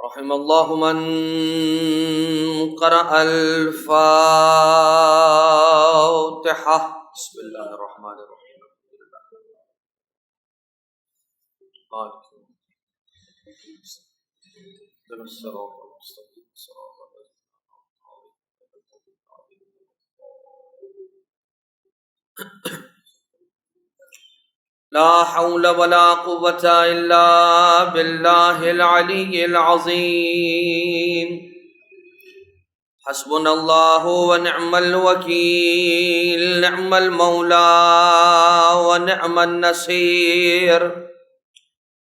رحم الله من قرأ الفاتحة. بسم الله الرحمن الرحيم. لا حول ولا قوة إلا بالله العلي العظيم. حسبنا الله ونعم الوكيل، نعم المولى ونعم النصير.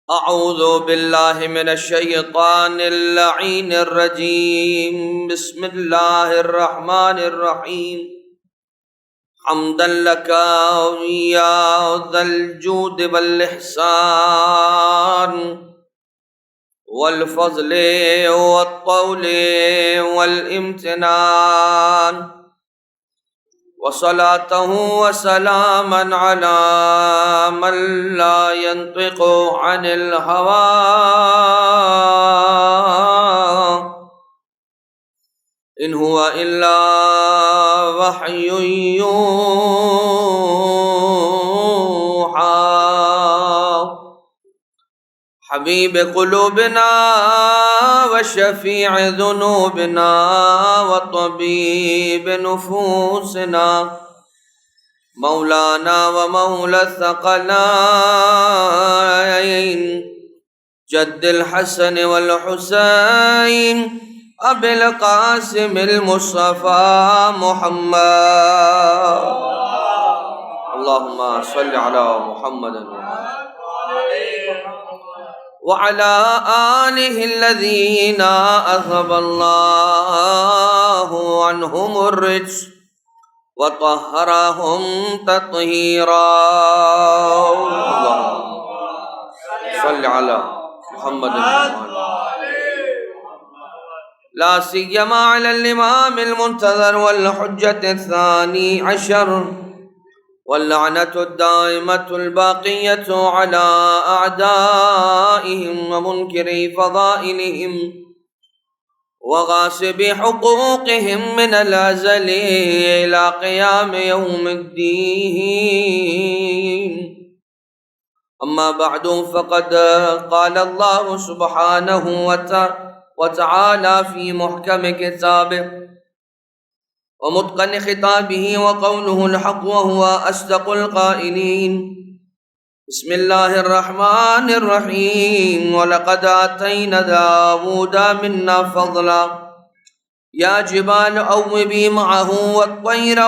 أعوذ بالله من الشيطان اللعين الرجيم. بسم الله الرحمن الرحيم. حمدا لك يا ذا الجود والإحسان والفضل والطول والامتنان، وصلاته وسلاما على من لا ينطق عن الهوى إن هو إلا وحي يوحى. حبيب قلوبنا وشفيع ذنوبنا وطبيب نفوسنا، مولانا ومولى الثقلين جد الحسن والحسين أبي القاسم المصطفى محمد. اللهم صل على محمد وعلى آله الذين أذهب الله عنهم الرجس وطهرهم تطهيرا. اللهم صل على محمد لا سيما على الإمام المنتظر والحجة الثاني عشر، واللعنة الدائمة الباقية على أعدائهم ومنكري فضائلهم وغاصبي حقوقهم من الأزل إلى قيام يوم الدين. أما بعد، فقد قال الله سبحانه وتعالى في محكم كتابه ومتقن خطابه وقوله الحق وهو أصدق القائلين. بسم الله الرحمن الرحيم. ولقد آتينا داود منا فضلا يا جبال أوبي معه والطير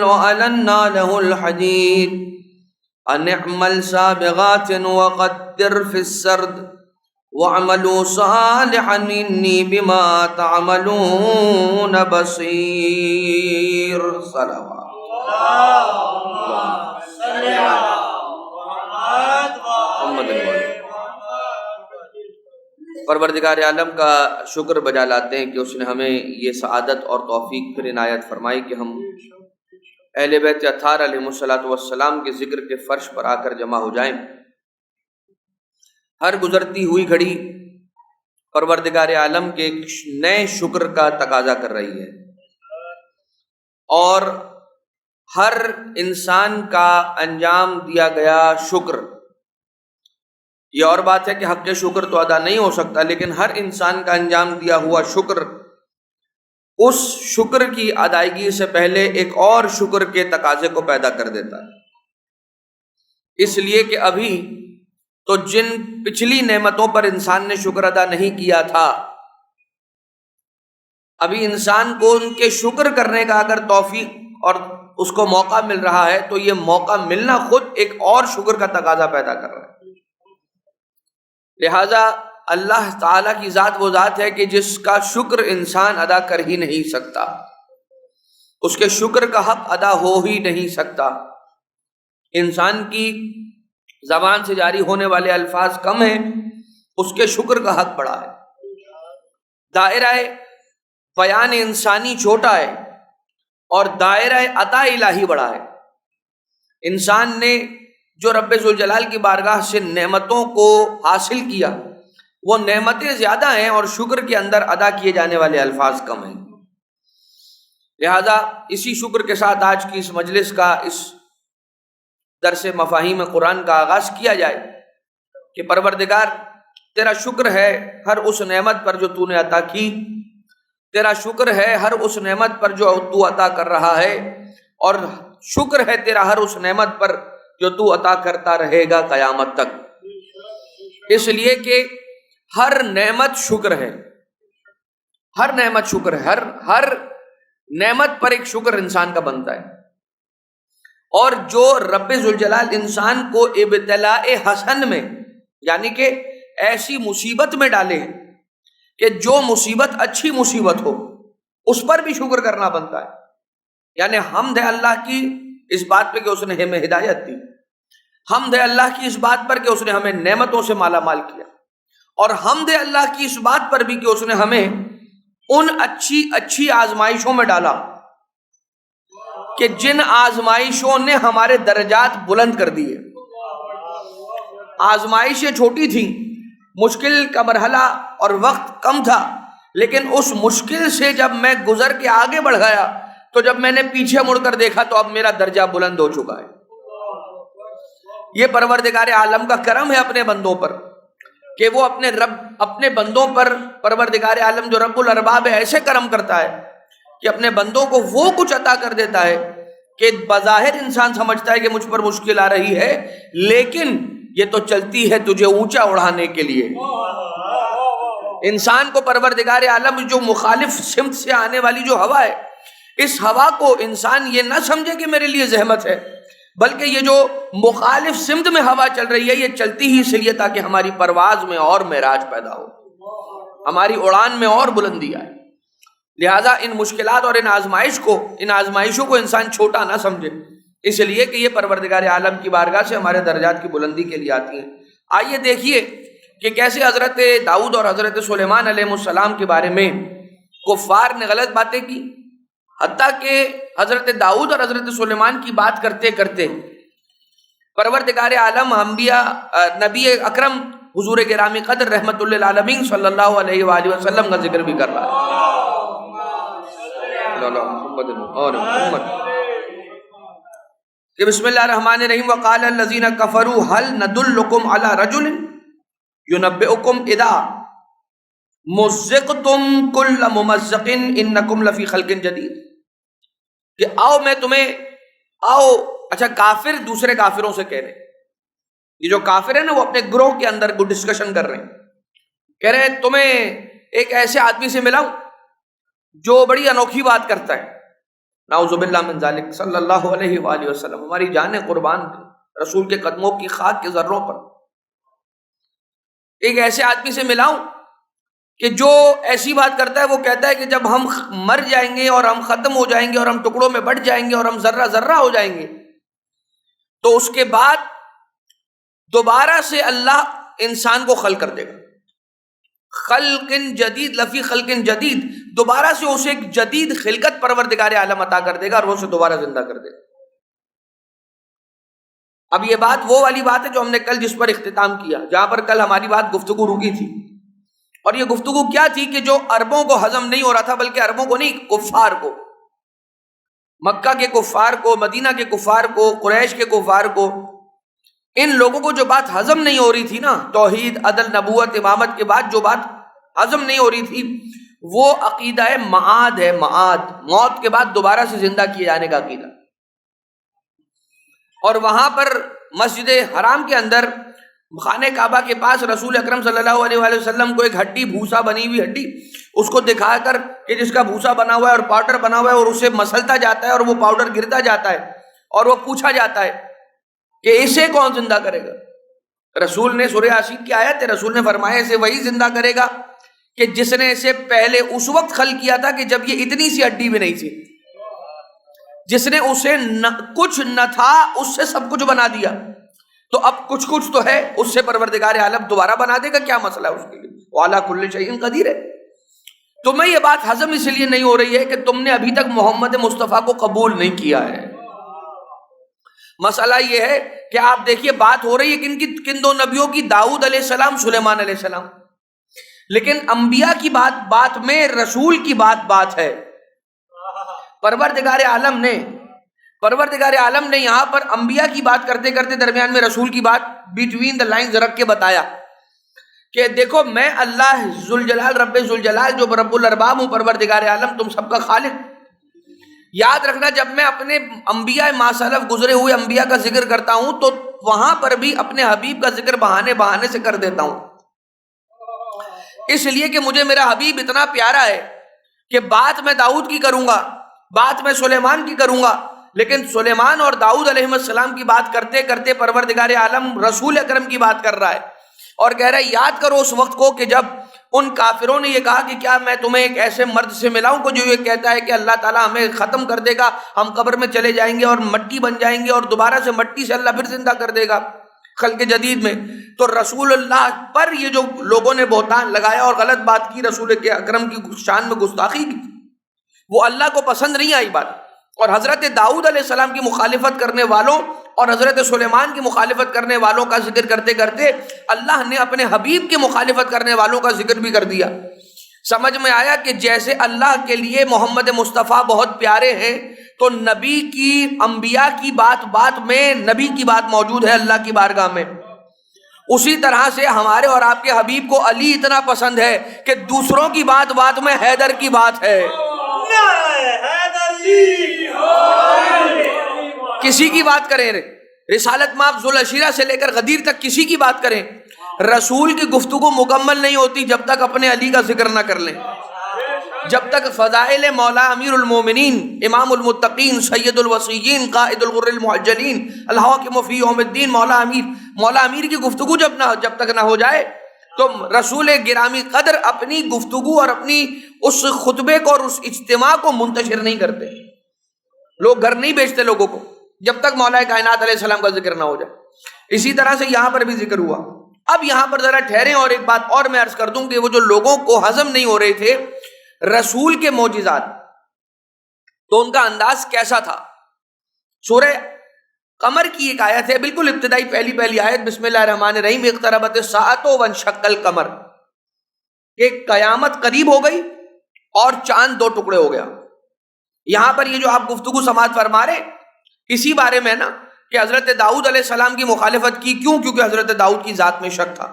وألنا له الحديد أن اعمل سابغات وقدر في السرد وَاعْمَلُوا صَالِحًا إِنِّي بِمَا تَعْمَلُونَ بَصِيرٌ. صلوات اللهم صل على محمد. پروردگار عالم کا شکر بجا لاتے ہیں کہ اس نے ہمیں یہ سعادت اور توفیق پھر عنایت فرمائی کہ ہم اہل بیت اطہار علیہم السلام کے ذکر کے فرش پر آ کر جمع ہو جائیں. ہر گزرتی ہوئی گھڑی پروردگار عالم کے ایک نئے شکر کا تقاضا کر رہی ہے، اور ہر انسان کا انجام دیا گیا شکر، یہ اور بات ہے کہ حق شکر تو ادا نہیں ہو سکتا، لیکن ہر انسان کا انجام دیا ہوا شکر اس شکر کی ادائیگی سے پہلے ایک اور شکر کے تقاضے کو پیدا کر دیتا ہے. اس لیے کہ ابھی تو جن پچھلی نعمتوں پر انسان نے شکر ادا نہیں کیا تھا، ابھی انسان کو ان کے شکر کرنے کا اگر توفیق اور اس کو موقع مل رہا ہے تو یہ موقع ملنا خود ایک اور شکر کا تقاضا پیدا کر رہا ہے. لہذا اللہ تعالیٰ کی ذات وہ ذات ہے کہ جس کا شکر انسان ادا کر ہی نہیں سکتا، اس کے شکر کا حق ادا ہو ہی نہیں سکتا. انسان کی زبان سے جاری ہونے والے الفاظ کم ہیں، اس کے شکر کا حق بڑا ہے. دائرہ بیان انسانی چھوٹا ہے اور دائرہ عطا الہی بڑا ہے. انسان نے جو رب ذوالجلال کی بارگاہ سے نعمتوں کو حاصل کیا، وہ نعمتیں زیادہ ہیں اور شکر کے اندر ادا کیے جانے والے الفاظ کم ہیں. لہذا اسی شکر کے ساتھ آج کی اس مجلس کا، اس درس مفاہیم قرآن کا آغاز کیا جائے کہ پروردگار تیرا شکر ہے ہر اس نعمت پر جو تو نے عطا کی، تیرا شکر ہے ہر اس نعمت پر جو تو عطا کر رہا ہے، اور شکر ہے تیرا ہر اس نعمت پر جو تو عطا کرتا رہے گا قیامت تک. اس لیے کہ ہر نعمت شکر ہے، ہر نعمت شکر ہے، ہر نعمت پر ایک شکر انسان کا بنتا ہے. اور جو رب ذوالجلال انسان کو ابتلاء حسن میں، یعنی کہ ایسی مصیبت میں ڈالے کہ جو مصیبت اچھی مصیبت ہو، اس پر بھی شکر کرنا بنتا ہے. یعنی حمد ہے اللہ کی اس بات پہ کہ اس نے ہمیں ہدایت دی، حمد ہے اللہ کی اس بات پر کہ اس نے ہمیں نعمتوں سے مالا مال کیا، اور حمد ہے اللہ کی اس بات پر بھی کہ اس نے ہمیں ان اچھی آزمائشوں میں ڈالا کہ جن آزمائشوں نے ہمارے درجات بلند کر دیے. آزمائشیں چھوٹی تھیں، مشکل کا مرحلہ اور وقت کم تھا، لیکن اس مشکل سے جب میں گزر کے آگے بڑھ گیا تو جب میں نے پیچھے مڑ کر دیکھا تو اب میرا درجہ بلند ہو چکا ہے. یہ پروردگار عالم کا کرم ہے اپنے بندوں پر کہ وہ اپنے بندوں پر، پروردگار عالم جو رب الارباب ہے، ایسے کرم کرتا ہے کہ اپنے بندوں کو وہ کچھ عطا کر دیتا ہے کہ بظاہر انسان سمجھتا ہے کہ مجھ پر مشکل آ رہی ہے، لیکن یہ تو چلتی ہے تجھے اونچا اڑانے کے لیے. انسان کو پروردگار عالم جو مخالف سمت سے آنے والی جو ہوا ہے، اس ہوا کو انسان یہ نہ سمجھے کہ میرے لیے زحمت ہے، بلکہ یہ جو مخالف سمت میں ہوا چل رہی ہے یہ چلتی ہی اس لیے تاکہ ہماری پرواز میں اور معراج پیدا ہو، ہماری اڑان میں اور بلندی آئے. لہٰذا ان مشکلات اور ان آزمائشوں کو انسان چھوٹا نہ سمجھے، اس لیے کہ یہ پروردگار عالم کی بارگاہ سے ہمارے درجات کی بلندی کے لیے آتی ہیں. آئیے دیکھیے کہ کیسے حضرت داؤد اور حضرت سلیمان علیہ السلام کے بارے میں کفار نے غلط باتیں کی، حتیٰ کہ حضرت داؤد اور حضرت سلیمان کی بات کرتے کرتے پروردگار عالم انبیاء نبی اکرم حضور گرامی قدر رحمت اللہ العالمین صلی اللہ علیہ وآلہ وسلم کا ذکر بھی کر رہا ہے. کہ بسم اللہ الرحمن الرحیم وقال الذین کفروا هل ندلکم علی رجل ینبئکم اذا مزقتم کل ممزق انکم لفی خلق جدید. کہ اچھا کافر دوسرے کافروں سے کہہ رہے ہیں، یہ جو کافر ہیں نا وہ اپنے گروہ کے اندر کوئی ڈسکشن کر رہے ہیں، کہہ رہے ہیں تمہیں ایک ایسے آدمی سے ملاؤں جو بڑی انوکھی بات کرتا ہے. نعوذ باللہ من ذالک. صلی اللہ علیہ وآلہ وسلم ہماری جانیں قربان رسول کے قدموں کی خاک کے ذروں پر. ایک ایسے آدمی سے ملاؤں کہ جو ایسی بات کرتا ہے، وہ کہتا ہے کہ جب ہم مر جائیں گے اور ہم ختم ہو جائیں گے اور ہم ٹکڑوں میں بٹ جائیں گے اور ہم ذرہ ذرہ ہو جائیں گے، تو اس کے بعد دوبارہ سے اللہ انسان کو خلق کر دے گا. خلق جدید، لفی خلق جدید، دوبارہ سے اسے ایک جدید خلقت پروردگار عالم عطا کر دے گا اور وہ اسے دوبارہ زندہ کر دے گا. اب یہ بات وہ والی بات ہے جو ہم نے کل جس پر اختتام کیا، جہاں پر کل ہماری بات گفتگو رکی تھی. اور یہ گفتگو کیا تھی کہ جو عربوں کو ہضم نہیں ہو رہا تھا، بلکہ عربوں کو نہیں، کفار کو، مکہ کے کفار کو، مدینہ کے کفار کو، قریش کے کفار کو، ان لوگوں کو جو بات ہضم نہیں ہو رہی تھی نا، توحید، عدل، نبوت، امامت کے بعد جو بات ہضم نہیں ہو رہی تھی، وہ عقیدہ معاد ہے. معاد، موت کے بعد دوبارہ سے زندہ کیے جانے کا عقیدہ. اور وہاں پر مسجد حرام کے اندر خانہ کعبہ کے پاس رسول اکرم صلی اللہ علیہ وآلہ وسلم کو ایک ہڈی، بھوسا بنی ہوئی ہڈی، اس کو دکھا کر کہ جس کا بھوسا بنا ہوا ہے اور پاؤڈر بنا ہوا ہے، اور اسے مسلتا جاتا ہے اور وہ پاؤڈر گرتا جاتا ہے، اور وہ پوچھا جاتا ہے کہ اسے کون زندہ کرے گا. رسول نے سورہ یاسین کی آیت ہے، رسول نے فرمایا اسے وہی زندہ کرے گا کہ جس نے اسے پہلے اس وقت خلق کیا تھا کہ جب یہ اتنی سی ہڈی بھی نہیں تھی، جس نے اسے کچھ نہ تھا اس سے سب کچھ بنا دیا، تو اب کچھ تو ہے، اس سے پروردگار عالم دوبارہ بنا دے گا. کیا مسئلہ ہے اس کے لیے؟ وَعَلَىٰ كُلِّ شَيْءٍ قدیر ہے. تمہیں یہ بات ہضم اس لیے نہیں ہو رہی ہے کہ تم نے ابھی تک محمد مصطفیٰ کو قبول نہیں کیا ہے. مسئلہ یہ ہے کہ آپ دیکھیے بات ہو رہی ہے کن دو نبیوں کی، داؤد علیہ السلام، سلیمان علیہ السلام. لیکن انبیاء کی بات میں، رسول کی بات ہے. پروردگار عالم نے یہاں پر انبیاء کی بات کرتے کرتے درمیان میں رسول کی بات بٹوین دا لائنز رکھ کے بتایا کہ دیکھو میں اللہ ذوالجلال رب ذوالجلال جو رب الارباب ہوں، پروردگار عالم تم سب کا خالق. یاد رکھنا جب میں اپنے انبیاء ما سلف گزرے ہوئے انبیاء کا ذکر کرتا ہوں تو وہاں پر بھی اپنے حبیب کا ذکر بہانے سے کر دیتا ہوں، اس لیے کہ مجھے میرا حبیب اتنا پیارا ہے کہ بات میں داؤد کی کروں گا، بات میں سلیمان کی کروں گا، لیکن سلیمان اور داؤد علیہ السلام کی بات کرتے کرتے پروردگار عالم رسول اکرم کی بات کر رہا ہے اور کہہ رہا ہے یاد کرو اس وقت کو کہ جب ان کافروں نے یہ کہا کہ کیا میں تمہیں ایک ایسے مرد سے ملاؤں کو جو یہ کہتا ہے کہ اللہ تعالیٰ ہمیں ختم کر دے گا، ہم قبر میں چلے جائیں گے اور مٹی بن جائیں گے اور دوبارہ سے مٹی سے اللہ پھر زندہ کر دے گا خلق جدید میں. تو رسول اللہ پر یہ جو لوگوں نے بہتان لگایا اور غلط بات کی، رسول اکرم کی شان میں گستاخی کی، وہ اللہ کو پسند نہیں آئی بات. اور حضرت داؤد علیہ السلام کی مخالفت کرنے والوں اور حضرت سلیمان کی مخالفت کرنے والوں کا ذکر کرتے کرتے اللہ نے اپنے حبیب کی مخالفت کرنے والوں کا ذکر بھی کر دیا. سمجھ میں آیا کہ جیسے اللہ کے لیے محمد مصطفیٰ بہت پیارے ہیں تو نبی کی، انبیاء کی بات میں نبی کی بات موجود ہے اللہ کی بارگاہ میں. اسی طرح سے ہمارے اور آپ کے حبیب کو علی اتنا پسند ہے کہ دوسروں کی بات میں حیدر کی بات ہے. کسی کی بات کریں، رسالت مآب ذوالعشیرہ سے لے کر غدیر تک کسی کی بات کریں، رسول کی گفتگو مکمل نہیں ہوتی جب تک اپنے علی کا ذکر نہ کر لیں. جب تک فضائل مولا امیر المومنین، امام المتقین، سید الوصیین، قائد الغر المحجلین، الحاکم فی یوم الدین مولا امیر کی گفتگو جب تک نہ ہو جائے تو رسول گرامی قدر اپنی گفتگو اور اپنی اس خطبے کو اور اس اجتماع کو منتشر نہیں کرتے. لوگ گھر نہیں بیچتے لوگوں کو جب تک مولا کائنات علیہ السلام کا ذکر نہ ہو جائے. اسی طرح سے یہاں پر بھی ذکر ہوا. اب یہاں پر ذرا ٹھہریں اور ایک بات اور میں عرض کر دوں کہ وہ جو لوگوں کو ہضم نہیں ہو رہے تھے رسول کے معجزات، تو ان کا انداز کیسا تھا. سورہ قمر کی ایک آیت ہے، بالکل ابتدائی پہلی آیت، بسم اللہ الرحمن الرحیم، اقتربت الساعۃ وانشق القمر، کہ قیامت قریب ہو گئی اور چاند 2 ٹکڑے ہو گیا. یہاں پر یہ جو آپ گفتگو سماعت فرما رہے اسی بارے میں نا کہ حضرت داؤد علیہ السلام کی مخالفت کی، کیوں؟ کیونکہ حضرت داؤد کی ذات میں شک تھا.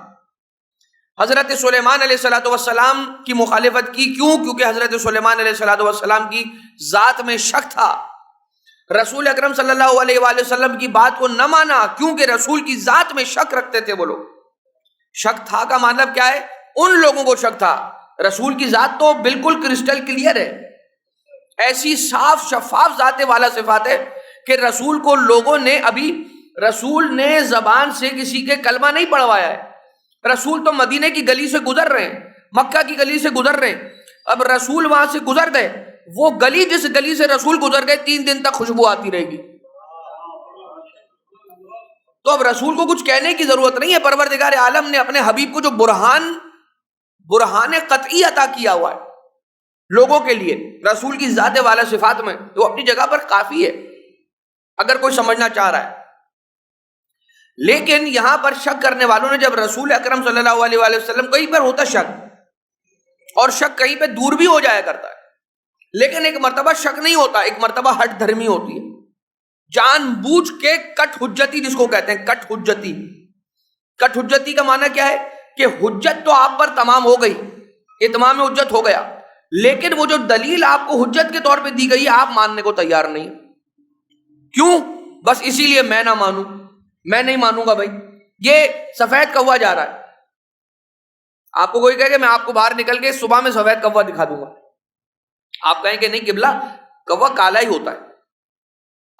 حضرت سلیمان علیہ السلام کی مخالفت کی، کیوں؟ کیونکہ حضرت سلیمان علیہ السلام کی ذات میں شک تھا. رسول اکرم صلی اللہ علیہ وآلہ وسلم کی بات کو نہ مانا کیونکہ رسول کی ذات میں شک رکھتے تھے وہ لوگ. شک تھا کا مطلب کیا ہے؟ ان لوگوں کو شک تھا. رسول کی ذات تو بالکل کرسٹل کلیئر ہے، ایسی صاف شفاف ذات والا صفات ہے کہ رسول کو لوگوں نے، ابھی رسول نے زبان سے کسی کے کلمہ نہیں پڑھوایا ہے. رسول تو مدینے کی گلی سے گزر رہے ہیں، مکہ کی گلی سے گزر رہے ہیں. اب رسول وہاں سے گزر گئے، وہ گلی جس گلی سے رسول گزر گئے 3 دن تک خوشبو آتی رہے گی. تو اب رسول کو کچھ کہنے کی ضرورت نہیں ہے. پروردگار عالم نے اپنے حبیب کو جو برہان قطعی عطا کیا ہوا ہے لوگوں کے لیے رسول کی ذات والا صفات میں، تو اپنی جگہ پر کافی ہے اگر کوئی سمجھنا چاہ رہا ہے. لیکن یہاں پر شک کرنے والوں نے، جب رسول اکرم صلی اللہ علیہ وآلہ وسلم، کہیں پر ہوتا شک اور شک کہیں پہ دور بھی ہو جایا کرتا ہے، لیکن ایک مرتبہ شک نہیں ہوتا، ایک مرتبہ ہٹ دھرمی ہوتی ہے. جان بوجھ کے کٹ حجتی جس کو کہتے ہیں، کٹ حجتی کا معنی کیا ہے کہ حجت تو آپ پر تمام ہو گئی، اتمام حجت ہو گیا، لیکن وہ جو دلیل آپ کو حجت کے طور پہ دی گئی آپ ماننے کو تیار نہیں. کیوں؟ بس اسی لیے میں نہ مانوں، میں نہیں مانوں گا. بھائی یہ سفید کوا جا رہا ہے، آپ کو کوئی کہے کہ میں آپ کو باہر نکل کے صبح میں سفید کوا دکھا دوں گا، آپ کہیں کہ نہیں قبلہ کوا کالا ہی ہوتا ہے.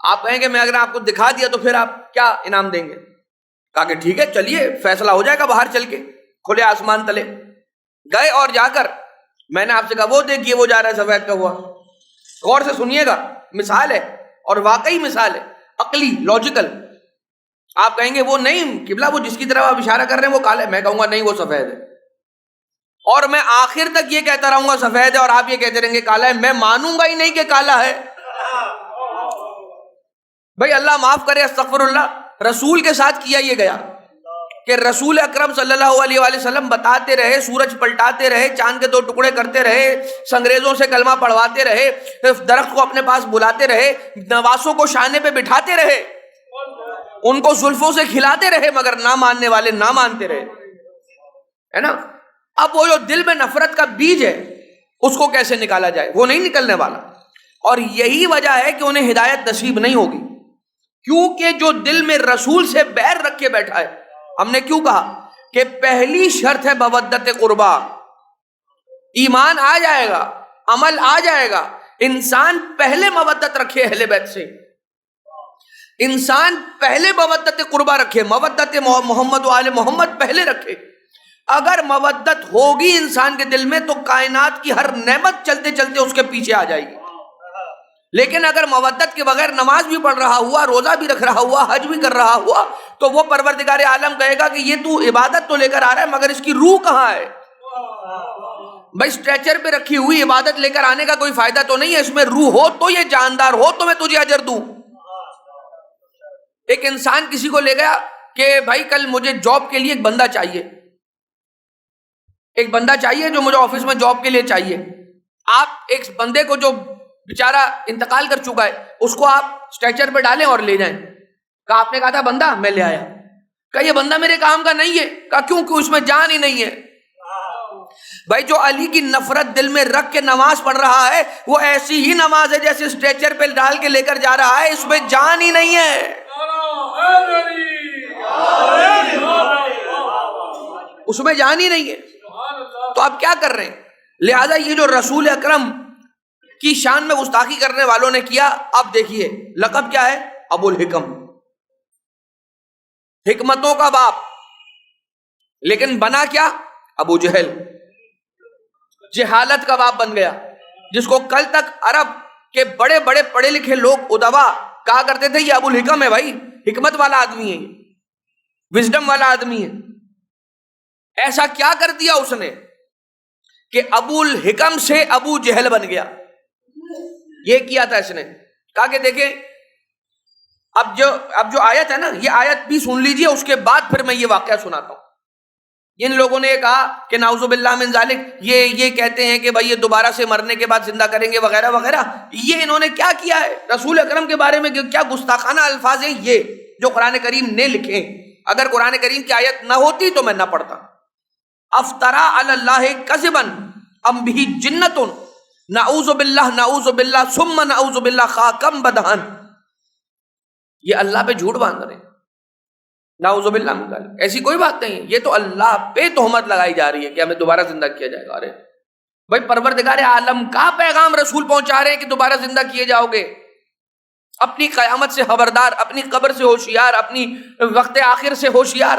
آپ کہیں کہ میں اگر آپ کو دکھا دیا تو پھر آپ کیا انعام دیں گے؟ کہا کہ ٹھیک ہے چلیے فیصلہ ہو جائے گا باہر چل کے کھلے آسمان تلے. گئے اور جا کر میں نے آپ سے کہا وہ دیکھیے وہ جا رہا ہے سفید کوا. غور سے سنیے گا، مثال ہے اور واقعی مثال ہے، عقلی لاجیکل. آپ کہیں گے وہ نہیں قبلہ، وہ جس کی طرف آپ اشارہ کر رہے ہیں وہ کالا ہے. میں کہوں گا نہیں وہ سفید ہے، اور میں آخر تک یہ کہتا رہوں گا سفید ہے اور آپ یہ کہتے رہیں گے کالا ہے. میں مانوں گا ہی نہیں کہ کالا ہے. بھائی اللہ معاف کرے، استغفر اللہ، رسول کے ساتھ کیا یہ گیا کہ رسول اکرم صلی اللہ علیہ وآلہ وسلم بتاتے رہے، سورج پلٹاتے رہے، چاند کے 2 ٹکڑے کرتے رہے، سنگریزوں سے کلمہ پڑھواتے رہے، درخت کو اپنے پاس بلاتے رہے، نواسوں کو شانے پہ بٹھاتے رہے، ان کو زلفوں سے کھلاتے رہے، مگر نہ ماننے والے نہ مانتے رہے، ہے نا؟ اب وہ جو دل میں نفرت کا بیج ہے اس کو کیسے نکالا جائے؟ وہ نہیں نکلنے والا، اور یہی وجہ ہے کہ انہیں ہدایت نصیب نہیں ہوگی، کیونکہ جو دل میں رسول سے بیر رکھ کے بیٹھا ہے. ہم نے کیوں کہا کہ پہلی شرط ہے مودت قربا. ایمان آ جائے گا، عمل آ جائے گا، انسان پہلے مودت رکھے اہل بیت سے، انسان پہلے مودت قربا رکھے، مودت محمد و آل محمد پہلے رکھے. اگر مودت ہوگی انسان کے دل میں تو کائنات کی ہر نعمت چلتے چلتے اس کے پیچھے آ جائے گی. لیکن اگر مودت کے بغیر نماز بھی پڑھ رہا ہوا، روزہ بھی رکھ رہا ہوا، حج بھی کر رہا ہوا، تو وہ پروردگار عالم کہے گا کہ یہ تو عبادت تو لے کر آ رہا ہے مگر اس کی روح کہاں ہے؟ بھائی اسٹریچر پہ رکھی ہوئی عبادت لے کر آنے کا کوئی فائدہ تو نہیں ہے، اس میں روح ہو تو یہ جاندار ہو تو میں تجھے اجر دوں. ایک انسان کسی کو لے گیا کہ بھائی کل مجھے جاب کے لیے ایک بندہ چاہیے، ایک بندہ چاہیے جو مجھے آفس میں جاب کے لیے چاہیے. آپ ایک بندے کو جو بیچارہ انتقال کر چکا ہے اس کو آپ اسٹریچر پہ ڈالیں اور لے جائیں. کہا آپ نے کہا تھا بندہ، میں لے آیا. کہا یہ بندہ میرے کام کا نہیں ہے. کہا کیوں؟ کہ اس میں جان ہی نہیں ہے. بھائی جو علی کی نفرت دل میں رکھ کے نماز پڑھ رہا ہے وہ ایسی ہی نماز ہے جیسے اسٹریچر پہ ڈال کے لے کر جا رہا ہے، اس میں جان ہی نہیں ہے، اس میں جان ہی نہیں ہے. تو آپ کیا کر رہے ہیں؟ لہذا یہ جو رسول اکرم کی شان میں گستاخی کرنے والوں نے کیا، اب دیکھیے لقب کیا ہے؟ ابو الحکم، حکمتوں کا باپ. لیکن بنا کیا؟ ابو جہل، جہالت کا باپ بن گیا، جس کو کل تک عرب کے بڑے بڑے پڑھے لکھے لوگ ادبا کہا کرتے تھے یہ ابو الحکم ہے، بھائی حکمت والا آدمی ہے، وزڈم والا آدمی ہے. ایسا کیا کر دیا اس نے کہ ابو الحکم سے ابو جہل بن گیا؟ یہ کیا تھا اس نے، کہا کہ دیکھیں اب جو آیت ہے نا، یہ آیت بھی سن لیجئے، اس کے بعد پھر میں یہ واقعہ سناتا ہوں. ان لوگوں نے کہا کہ نعوذ باللہ من ذالک، یہ کہتے ہیں کہ بھائی یہ دوبارہ سے مرنے کے بعد زندہ کریں گے وغیرہ وغیرہ. یہ انہوں نے کیا کیا ہے؟ رسول اکرم کے بارے میں کیا گستاخانہ الفاظ ہیں یہ جو قرآن کریم نے لکھے. اگر قرآن کریم کی آیت نہ ہوتی تو میں نہ پڑھتا. افطرا علی اللہ کذبا ام بہ جنۃ نعوذ باللہ ثم نعوذ باللہ خاکم بدہن. یہ اللہ پہ جھوٹ باندھ رہے ہیں، نعوذ باللہ من ذالک. ایسی کوئی بات نہیں ہے، یہ تو اللہ پہ تہمت لگائی جا رہی ہے کہ ہمیں دوبارہ زندہ کیا جائے گا. ارے بھائی پروردگار عالم کا پیغام رسول پہنچا رہے ہیں کہ دوبارہ زندہ کیے جاؤ گے. اپنی قیامت سے خبردار، اپنی قبر سے ہوشیار، اپنی وقت آخر سے ہوشیار.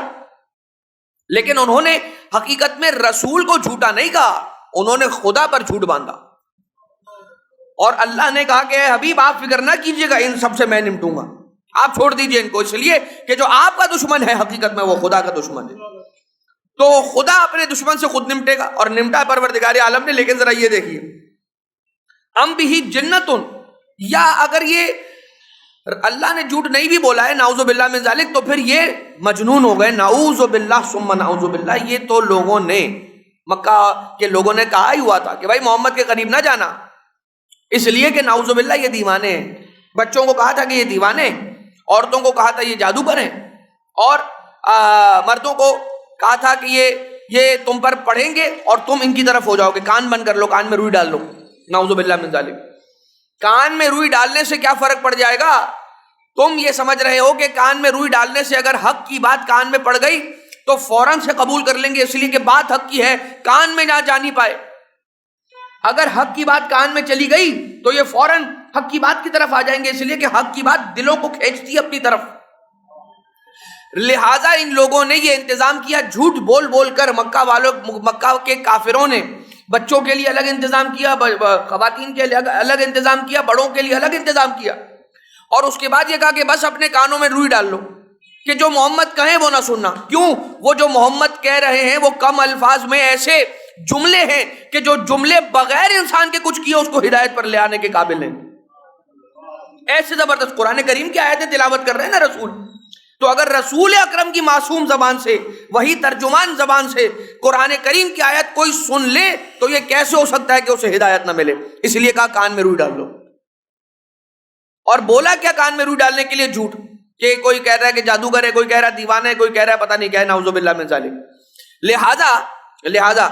لیکن انہوں نے حقیقت میں رسول کو جھوٹا نہیں کہا، انہوں نے خدا پر جھوٹ باندھا. اور اللہ نے کہا کہ حبیب آپ فکر نہ کیجیے گا، ان سب سے میں نمٹوں گا، آپ چھوڑ دیجئے ان کو، اس لیے کہ جو آپ کا دشمن ہے حقیقت میں وہ خدا کا دشمن ہے. تو خدا اپنے دشمن سے خود نمٹے گا، اور نمٹا پروردگار عالم نے. لیکن ذرا یہ دیکھیے، ام بہ جنۃ، یا اگر یہ اللہ نے جھوٹ نہیں بھی بولا ہے نعوذ باللہ من ذالک تو پھر یہ مجنون ہو گئے. نعوذ باللہ ثم نعوذ باللہ. یہ تو لوگوں نے، مکہ کے لوگوں نے کہا ہی ہوا تھا کہ بھائی محمد کے قریب نہ جانا، اس لیے کہ نعوذ باللہ یہ دیوانے ہیں. بچوں کو کہا تھا کہ یہ دیوانے، عورتوں کو کہا تھا یہ جادوگر ہیں، اور مردوں کو کہا تھا کہ یہ تم پر پڑھیں گے اور تم ان کی طرف ہو جاؤ گے. کان بند کر لو، کان میں روئی ڈال لو. نعوذ باللہ من ذالک. کان میں روئی ڈالنے سے کیا فرق پڑ جائے گا؟ تم یہ سمجھ رہے ہو کہ کان میں روئی ڈالنے سے اگر حق کی بات کان میں پڑ گئی تو فوراً سے قبول کر لیں گے، اس لیے کہ بات حق کی ہے، کان میں نہ جانی پائے. اگر حق کی بات کان میں چلی گئی تو یہ فوراً حق کی بات کی طرف آ جائیں گے، اس لیے کہ حق کی بات دلوں کو کھینچتی ہے اپنی طرف. لہٰذا ان لوگوں نے یہ انتظام کیا، جھوٹ بول بول کر. مکہ کے کافروں نے بچوں کے لیے الگ انتظام کیا، خواتین کے لیے الگ انتظام کیا، بڑوں کے لیے الگ انتظام کیا، اور اس کے بعد یہ کہا کہ بس اپنے کانوں میں روئی ڈال لو کہ جو محمد کہیں وہ نہ سننا. کیوں؟ وہ جو محمد کہہ رہے ہیں وہ کم الفاظ میں ایسے جملے ہیں کہ جو جملے بغیر انسان کے کچھ کیے اس کو ہدایت پر لے آنے کے قابل ہیں. ایسے زبردست قرآن کریم کی آیتیں تلاوت کر رہے ہیں نا رسول. تو اگر رسول اکرم کی معصوم زبان سے, وہی ترجمان زبان سے قرآن کریم کی آیت کوئی سن لے تو یہ کیسے ہو سکتا ہے کہ اسے ہدایت نہ ملے؟ اس لیے کہا کان میں روئی ڈال لو. اور بولا کیا کان میں روئی ڈالنے کے لیے؟ جھوٹ. کہ کوئی کہہ رہا ہے کہ جادوگر ہے, کوئی کہہ رہا ہے دیوانہ ہے, کوئی کہہ رہا ہے پتہ نہیں کیا ہے, نعوذ باللہ من ذالک. لہذا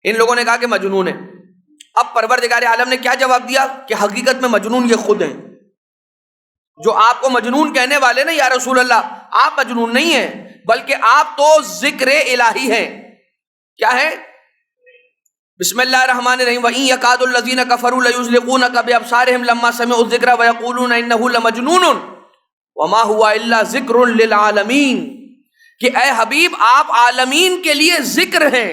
ان لوگوں نے کہا کہ مجنون ہے. اب پروردگار عالم نے کیا جواب دیا کہ حقیقت میں مجنون یہ خود ہیں. جو آپ کو مجنون کہنے والے نا یا رسول اللہ, آپ مجنون نہیں ہیں, بلکہ آپ تو ذکر الہی ہیں. کیا ہے؟ بسم اللہ الرحمن الرحیم. وَإِن يَكَادُ الَّذِينَ كَفَرُوا لَيُزْلِقُونَكَ بِأَبْصَارِهِمْ لَمَّا سَمِعُوا الذِّكْرَ وَيَقُولُونَ إِنَّهُ لَمَجْنُونٌ وَمَا هُوَ إِلَّا ذِكْرٌ لِّلْعَالَمِينَ. کہ اے حبیب آپ عالمین کے لیے ذکر ہیں.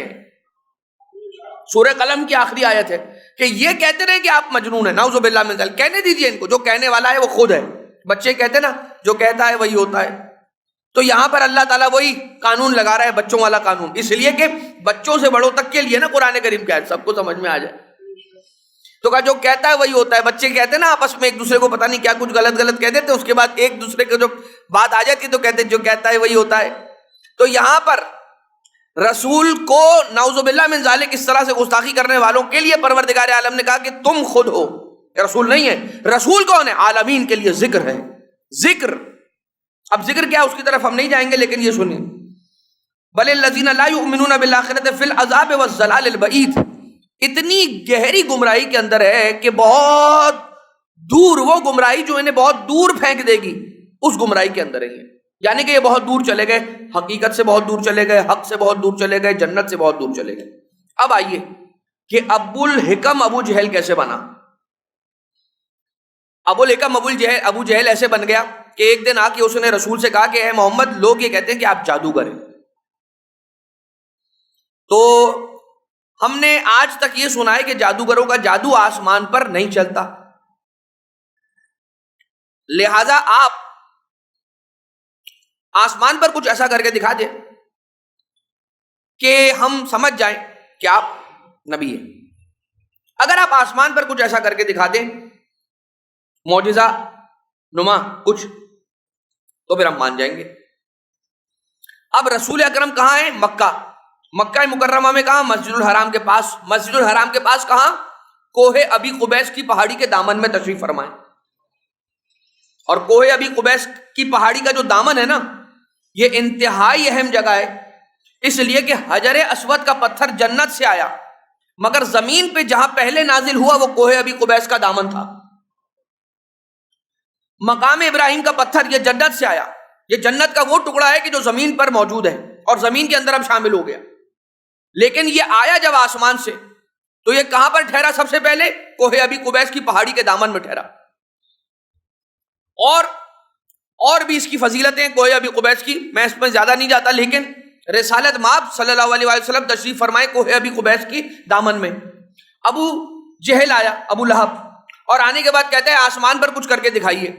سورہ قلم کی آخری آیت ہے کہ یہ کہتے رہے کہ آپ مجنون ہیں. نعوذ باللہ من ذلک. کہنے دیجئے ان کو, جو کہنے والا ہے وہ خود ہے. بچے کہتے نا جو کہتا ہے وہی ہوتا ہے. تو یہاں پر اللہ تعالیٰ وہی قانون لگا رہا ہے, بچوں والا قانون, اس لیے کہ بچوں سے بڑوں تک کے لیے نا قرآن کریم کیا ہے, سب کو سمجھ میں آ جائے. تو کہا جو کہتا ہے وہی ہوتا ہے. بچے کہتے ہیں نا آپس میں ایک دوسرے کو پتہ نہیں کیا کچھ غلط کہہ دیتے, اس کے بعد ایک دوسرے کو جو بات آ جاتی تو کہتے ہیں جو کہتا ہے وہی ہوتا ہے. تو یہاں پر رسول کو نعوذ باللہ من ذالک اس طرح سے گستاخی کرنے والوں کے لیے پروردگار عالم نے کہا کہ تم خود ہو, رسول نہیں ہے. رسول کون ہے؟ عالمین کے لیے ذکر ہے. ذکر, اب ذکر کیا اس کی طرف ہم نہیں جائیں گے, لیکن یہ سنیں. بل الذین لا یؤمنون بالآخرۃ فی العذاب والضلال البعید. اتنی گہری گمراہی کے اندر ہے کہ بہت دور, وہ گمراہی جو انہیں بہت دور پھینک دے گی, اس گمراہی کے اندر ہے. یعنی کہ یہ بہت دور چلے گئے, حقیقت سے بہت دور چلے گئے, حق سے بہت دور چلے گئے, جنت سے بہت دور چلے گئے. اب آئیے کہ ابو الحکم ابو جہل کیسے بنا. ابو الحکم ابو جہل ایسے بن گیا کہ ایک دن آ کے اس نے رسول سے کہا کہ اے محمد, لوگ یہ کہتے ہیں کہ آپ جادوگر ہیں. تو ہم نے آج تک یہ سنا ہے کہ جادوگروں کا جادو آسمان پر نہیں چلتا, لہذا آپ آسمان پر کچھ ایسا کر کے دکھا دیں کہ ہم سمجھ جائیں کہ آپ نبی ہیں. اگر آپ آسمان پر کچھ ایسا کر کے دکھا دیں, معجزہ نما کچھ, تو پھر ہم مان جائیں گے. اب رسول اکرم کہاں ہیں؟ مکہ مکرمہ میں. کہاں؟ مسجد الحرام کے پاس. مسجد الحرام کے پاس کہاں؟ کوہ ابی قبیس کی پہاڑی کے دامن میں تشریف فرمائیں. اور کوہ ابی قبیس کی پہاڑی کا جو دامن ہے نا, یہ انتہائی اہم جگہ ہے, اس لیے کہ حجر اسود کا پتھر جنت سے آیا, مگر زمین پہ جہاں پہلے نازل ہوا وہ کوہ ابی قبیس کا دامن تھا. مقام ابراہیم کا پتھر یہ جنت سے آیا. یہ جنت کا وہ ٹکڑا ہے کہ جو زمین پر موجود ہے اور زمین کے اندر اب شامل ہو گیا. لیکن یہ آیا جب آسمان سے, تو یہ کہاں پر ٹھہرا؟ سب سے پہلے کوہ ابی قبیس کی پہاڑی کے دامن میں ٹھہرا. اور بھی اس کی فضیلتیں کوہ ابی قبیس کی, میں اس میں زیادہ نہیں جاتا, لیکن رسالت مآب صلی اللہ علیہ وسلم تشریف فرمائے کوہ ابی قبیس کی دامن میں. ابو جہل آیا, ابو لہب, اور آنے کے بعد کہتا ہے آسمان پر کچھ کر کے دکھائیے.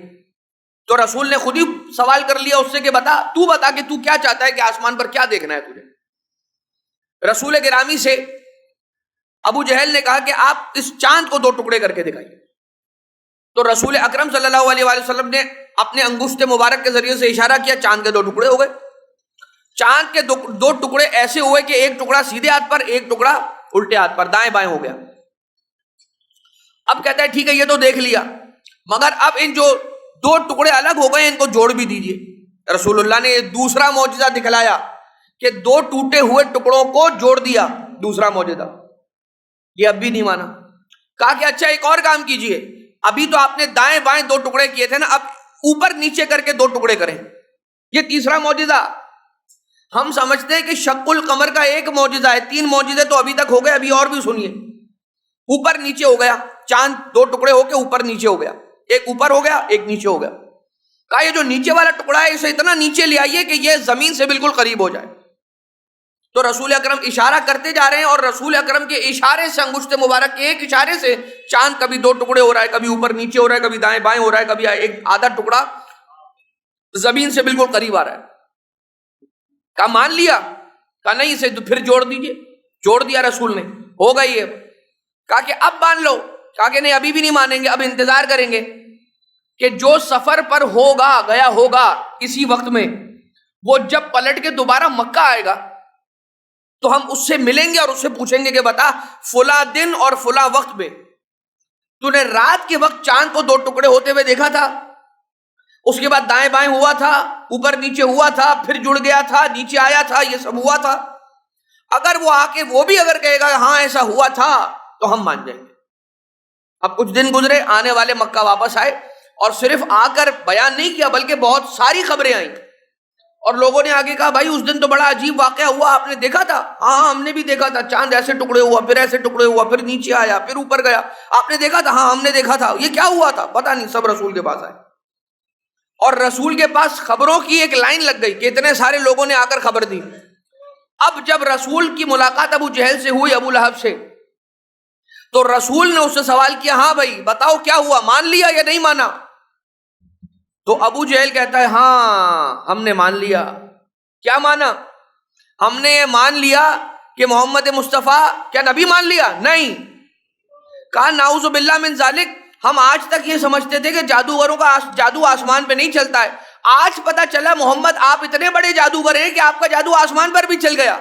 تو رسول نے خود ہی سوال کر لیا اس سے کہ بتا کہ تو کیا چاہتا ہے, کہ آسمان پر کیا دیکھنا ہے تجھے. رسول گرامی سے ابو جہل نے کہا کہ آپ اس چاند کو 2 ٹکڑے کر کے دکھائیے. تو رسول اکرم صلی اللہ علیہ وسلم نے اپنے انگشت مبارک کے ذریعے سے اشارہ کیا, چاند کے 2 ٹکڑے ہو گئے. چاند کے 2 ٹکڑے ایسے ہوئے کہ ایک ٹکڑا سیدھے ہاتھ پر, ایک ٹکڑا الٹے ہاتھ پر, دائیں بائیں ہو گیا. اب کہتا ہے ٹھیک ہے یہ تو دیکھ لیا, مگر اب ان جو 2 ٹکڑے الگ ہو گئے ان کو جوڑ بھی دیجئے. رسول اللہ نے دوسرا معجزہ دکھلایا کہ 2 ٹوٹے ہوئے ٹکڑوں کو جوڑ دیا. دوسرا معجزہ. یہ اب بھی نہیں مانا. کہا کہ اچھا ایک اور کام کیجئے, ابھی تو آپ نے دائیں بائیں 2 ٹکڑے کیے تھے نا, اب اوپر نیچے کر کے 2 ٹکڑے کریں. یہ تیسرا معجزہ. ہم سمجھتے ہیں کہ شق القمر کا ایک معجزہ ہے, 3 معجزے تو ابھی تک ہو گئے, ابھی اور بھی سنیے. اوپر نیچے ہو گیا, چاند 2 ٹکڑے ہو کے اوپر نیچے ہو گیا, ایک اوپر ہو گیا ایک نیچے ہو گیا. کہا یہ جو نیچے والا ٹکڑا ہے اسے اتنا نیچے لے آئیے کہ یہ زمین سے بالکل قریب ہو جائے. تو رسول اکرم اشارہ کرتے جا رہے ہیں, اور رسول اکرم کے اشارے سے, انگشت مبارک کے ایک اشارے سے چاند کبھی 2 ٹکڑے ہو رہا ہے, کبھی اوپر نیچے ہو رہا ہے, کبھی دائیں بائیں ہو رہا ہے, کبھی ایک آدھا ٹکڑا زمین سے بالکل قریب آ رہا ہے. کہا مان لیا؟ کہا نہیں, اسے پھر جوڑ دیجئے. جوڑ دیا رسول نے, ہو گئی ہے. کہا کہ اب مان لو. کہا کہ نہیں ابھی بھی نہیں مانیں گے, اب انتظار کریں گے. کہ جو سفر پر ہوگا گیا ہوگا اسی وقت میں، وہ جب پلٹ کے دوبارہ مکہ آئے گا تو ہم اس سے ملیں گے اور اس سے پوچھیں گے کہ بتا فلاں دن اور فلاں وقت میں تو نے رات کے وقت چاند کو دو ٹکڑے ہوتے ہوئے دیکھا تھا، اس کے بعد دائیں بائیں ہوا تھا، اوپر نیچے ہوا تھا، پھر جڑ گیا تھا، نیچے آیا تھا، یہ سب ہوا تھا؟ اگر وہ آ کے وہ بھی اگر کہے گا ہاں ایسا ہوا تھا تو ہم مان جائیں گے۔ اب کچھ دن گزرے، آنے والے مکہ واپس آئے اور صرف آ کر بیان نہیں کیا بلکہ بہت ساری خبریں آئیں اور لوگوں نے آگے کہا بھائی اس دن تو بڑا عجیب واقعہ ہوا، آپ نے دیکھا تھا؟ ہاں ہم نے بھی دیکھا تھا، چاند ایسے ٹکڑے ہوا، پھر ایسے ٹکڑے ہوا، پھر نیچے آیا، پھر اوپر گیا، آپ نے دیکھا تھا؟ ہاں ہم نے دیکھا تھا۔ یہ کیا ہوا تھا؟ پتہ نہیں۔ سب رسول کے پاس آئے اور رسول کے پاس خبروں کی ایک لائن لگ گئی کہ اتنے سارے لوگوں نے آ کر خبر دی۔ اب جب رسول کی ملاقات ابو جہل سے ہوئی، ابو لہب سے، تو رسول نے اس سے سوال کیا ہاں بھائی بتاؤ کیا ہوا، مان لیا یا نہیں مانا؟ تو ابو جہل کہتا ہے ہاں ہم نے مان لیا۔ کیا مانا؟ ہم نے یہ مان لیا کہ محمد مصطفیٰ کیا نبی مان لیا؟ نہیں۔ کہا نعوذ باللہ من ذالک، ہم آج تک یہ سمجھتے تھے کہ جادوگروں کا جادو آسمان پہ نہیں چلتا ہے، آج پتا چلا محمد آپ اتنے بڑے جادوگر ہیں کہ آپ کا جادو آسمان پر بھی چل گیا۔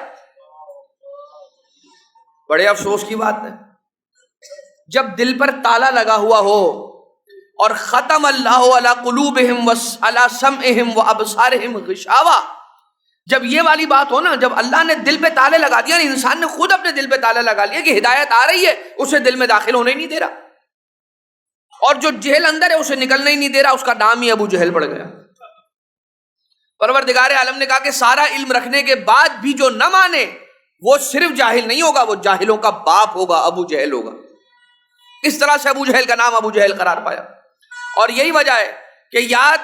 بڑے افسوس کی بات ہے جب دل پر تالا لگا ہوا ہو اور ختم اللہ علی قلوبہم وعلی سمعہم وابصارہم غشاوہ، جب یہ والی بات ہو نا، جب اللہ نے دل پہ تالے لگا دیا، انسان نے خود اپنے دل پہ تالا لگا لیا کہ ہدایت آ رہی ہے اسے دل میں داخل ہونے ہی نہیں دے رہا، اور جو جہل اندر ہے اسے نکلنے ہی نہیں دے رہا، اس کا نام ہی ابو جہل پڑ گیا۔ پروردگار عالم نے کہا کہ سارا علم رکھنے کے بعد بھی جو نہ مانے وہ صرف جاہل نہیں ہوگا، وہ جاہلوں کا باپ ہوگا، ابو جہل ہوگا۔ اس طرح سے ابو جہل کا نام ابو جہل قرار پایا۔ اور یہی وجہ ہے کہ یاد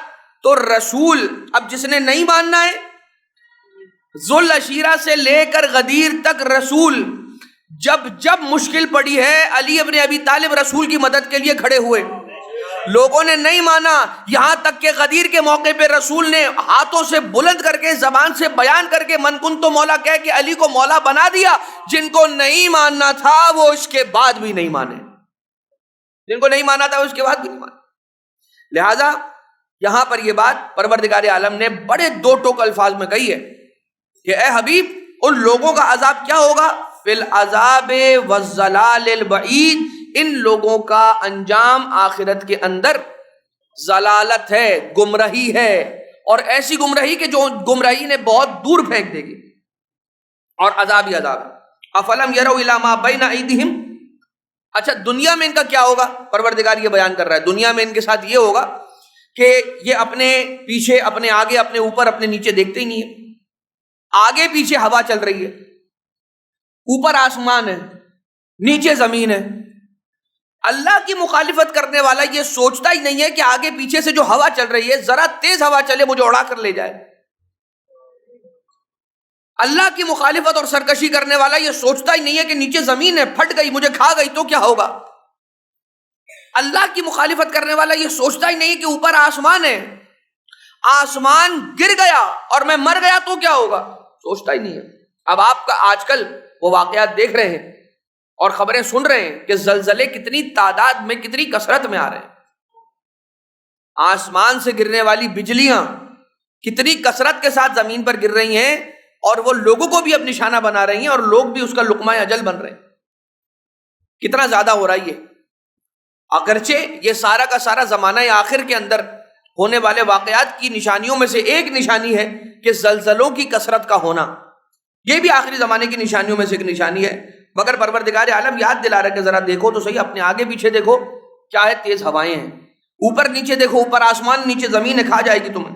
تو رسول، اب جس نے نہیں ماننا ہے، ذل عشیرہ سے لے کر غدیر تک رسول، جب جب مشکل پڑی ہے علی ابن ابی طالب رسول کی مدد کے لیے کھڑے ہوئے، لوگوں نے نہیں مانا، یہاں تک کہ غدیر کے موقع پہ رسول نے ہاتھوں سے بلند کر کے زبان سے بیان کر کے من کن تو مولا کہہ کے علی کو مولا بنا دیا۔ جن کو نہیں ماننا تھا وہ اس کے بعد بھی نہیں مانے، جن کو نہیں مانا تھا اس کے بعد بھی نہیں مانے۔ لہذا یہاں پر یہ بات پروردگار عالم نے بڑے دو ٹوک الفاظ میں کہی ہے کہ اے حبیب ان لوگوں کا عذاب کیا ہوگا، فی العذاب والضلال البعید، ان لوگوں کا انجام آخرت کے اندر ضلالت ہے، گمراہی ہے، اور ایسی گمراہی کہ جو گمراہی نے بہت دور پھینک دے گی، اور عذاب ہی عذاب ہے۔ افلم یروا الی ما بین ایدیہم، اچھا دنیا میں ان کا کیا ہوگا؟ پروردگار یہ بیان کر رہا ہے دنیا میں ان کے ساتھ یہ ہوگا کہ یہ اپنے پیچھے، اپنے آگے، اپنے اوپر، اپنے نیچے دیکھتے ہی نہیں ہے۔ آگے پیچھے ہوا چل رہی ہے، اوپر آسمان ہے، نیچے زمین ہے، اللہ کی مخالفت کرنے والا یہ سوچتا ہی نہیں ہے کہ آگے پیچھے سے جو ہوا چل رہی ہے، ذرا تیز ہوا چلے مجھے اڑا کر لے جائے۔ اللہ کی مخالفت اور سرکشی کرنے والا یہ سوچتا ہی نہیں ہے کہ نیچے زمین ہے، پھٹ گئی مجھے کھا گئی تو کیا ہوگا۔ اللہ کی مخالفت کرنے والا یہ سوچتا ہی نہیں کہ اوپر آسمان ہے، آسمان گر گیا اور میں مر گیا تو کیا ہوگا، سوچتا ہی نہیں ہے۔ اب آپ کا آج کل وہ واقعات دیکھ رہے ہیں اور خبریں سن رہے ہیں کہ زلزلے کتنی تعداد میں، کتنی کثرت میں آ رہے ہیں، آسمان سے گرنے والی بجلیاں کتنی کثرت کے ساتھ زمین پر گر رہی ہیں، اور وہ لوگوں کو بھی اب نشانہ بنا رہی ہیں، اور لوگ بھی اس کا لقمہ اجل بن رہے ہیں۔ کتنا زیادہ ہو رہا ہے یہ، اگرچہ یہ سارا کا سارا زمانہ آخر کے اندر ہونے والے واقعات کی نشانیوں میں سے ایک نشانی ہے کہ زلزلوں کی کثرت کا ہونا، یہ بھی آخری زمانے کی نشانیوں میں سے ایک نشانی ہے۔ مگر پروردگار عالم یاد دلا رہا ہے کہ ذرا دیکھو تو صحیح، اپنے آگے پیچھے دیکھو، کیا ہے، تیز ہوائیں ہیں، اوپر نیچے دیکھو، اوپر آسمان نیچے زمین ہے، کھا جائے گی تمہیں۔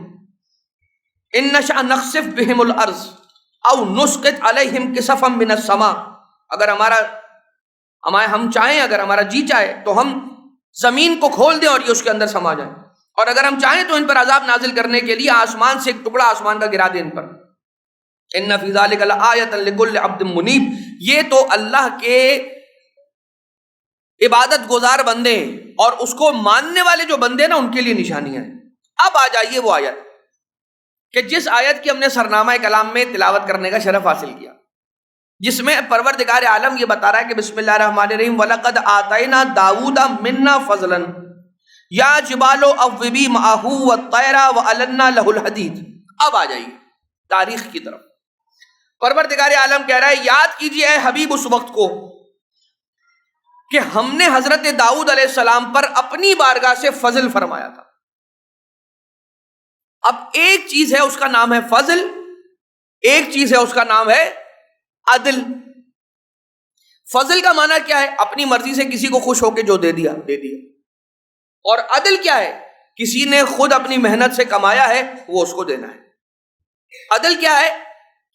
ان نشأ نخسف بہم الارض او نسقط علیہم کسفا من السماء، اگر ہم چاہیں، اگر ہمارا جی چاہے تو ہم زمین کو کھول دیں اور یہ اس کے اندر سما جائیں، اور اگر ہم چاہیں تو ان پر عذاب نازل کرنے کے لیے آسمان سے ایک ٹکڑا آسمان کا گرا دیں ان پر۔ ان فی ذلک لآیۃ لکل عبد منیب، یہ تو اللہ کے عبادت گزار بندے ہیں اور اس کو ماننے والے جو بندے نا ان کے لیے نشانیاں ہیں۔ اب آ جائیے وہ آیت کہ جس آیت کی ہم نے سرنامہ کلام میں تلاوت کرنے کا شرف حاصل کیا، جس میں پروردگار عالم یہ بتا رہا ہے کہ بسم اللہ الرحمن الرحیم وَلَقَدْ آتَيْنَا دَاوُودَ مِنَّا فَضْلًا، یا جبال اوبی معہ والطیر وَأَلَنَّا لَهُ الْحَدِيدَ. اب آ جائیے تاریخ کی طرف. پروردگار عالم کہہ رہا ہے یاد کیجیے اے حبیب اس وقت کو کہ ہم نے حضرت داؤد علیہ السلام پر اپنی بارگاہ سے فضل فرمایا تھا. اب ایک چیز ہے اس کا نام ہے فضل، ایک چیز ہے اس کا نام ہے عدل. فضل کا معنی کیا ہے؟ اپنی مرضی سے کسی کو خوش ہو کے جو دے دیا دے دیا. اور عدل کیا ہے؟ کسی نے خود اپنی محنت سے کمایا ہے وہ اس کو دینا ہے. عدل کیا ہے؟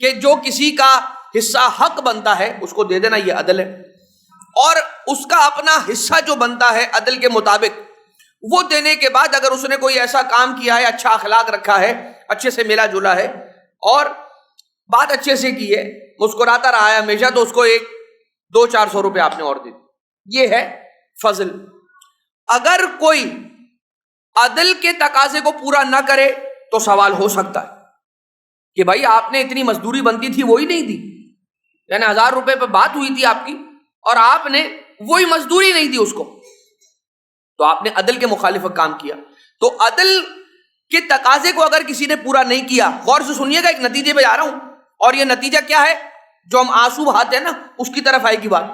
کہ جو کسی کا حصہ حق بنتا ہے اس کو دے دینا، یہ عدل ہے. اور اس کا اپنا حصہ جو بنتا ہے عدل کے مطابق وہ دینے کے بعد اگر اس نے کوئی ایسا کام کیا ہے، اچھا اخلاق رکھا ہے، اچھے سے ملا جلا ہے اور بات اچھے سے کی ہے، مسکراتا رہا ہے ہمیشہ، تو اس کو 200-400 روپے آپ نے اور دے دی. یہ ہے فضل. اگر کوئی عدل کے تقاضے کو پورا نہ کرے تو سوال ہو سکتا ہے کہ بھائی آپ نے اتنی مزدوری بنتی تھی وہی نہیں دی، یعنی 1000 روپے پہ بات ہوئی تھی آپ کی اور آپ نے وہی مزدوری نہیں دی اس کو، تو آپ نے عدل کے مخالف کام کیا. تو عدل کے تقاضے کو اگر کسی نے پورا نہیں کیا، غور سے سنیے گا، ایک نتیجے پہ جا رہا ہوں اور یہ نتیجہ کیا ہے؟ جو ہم آنسو بہاتے ہیں نا اس کی طرف آئے گی بات.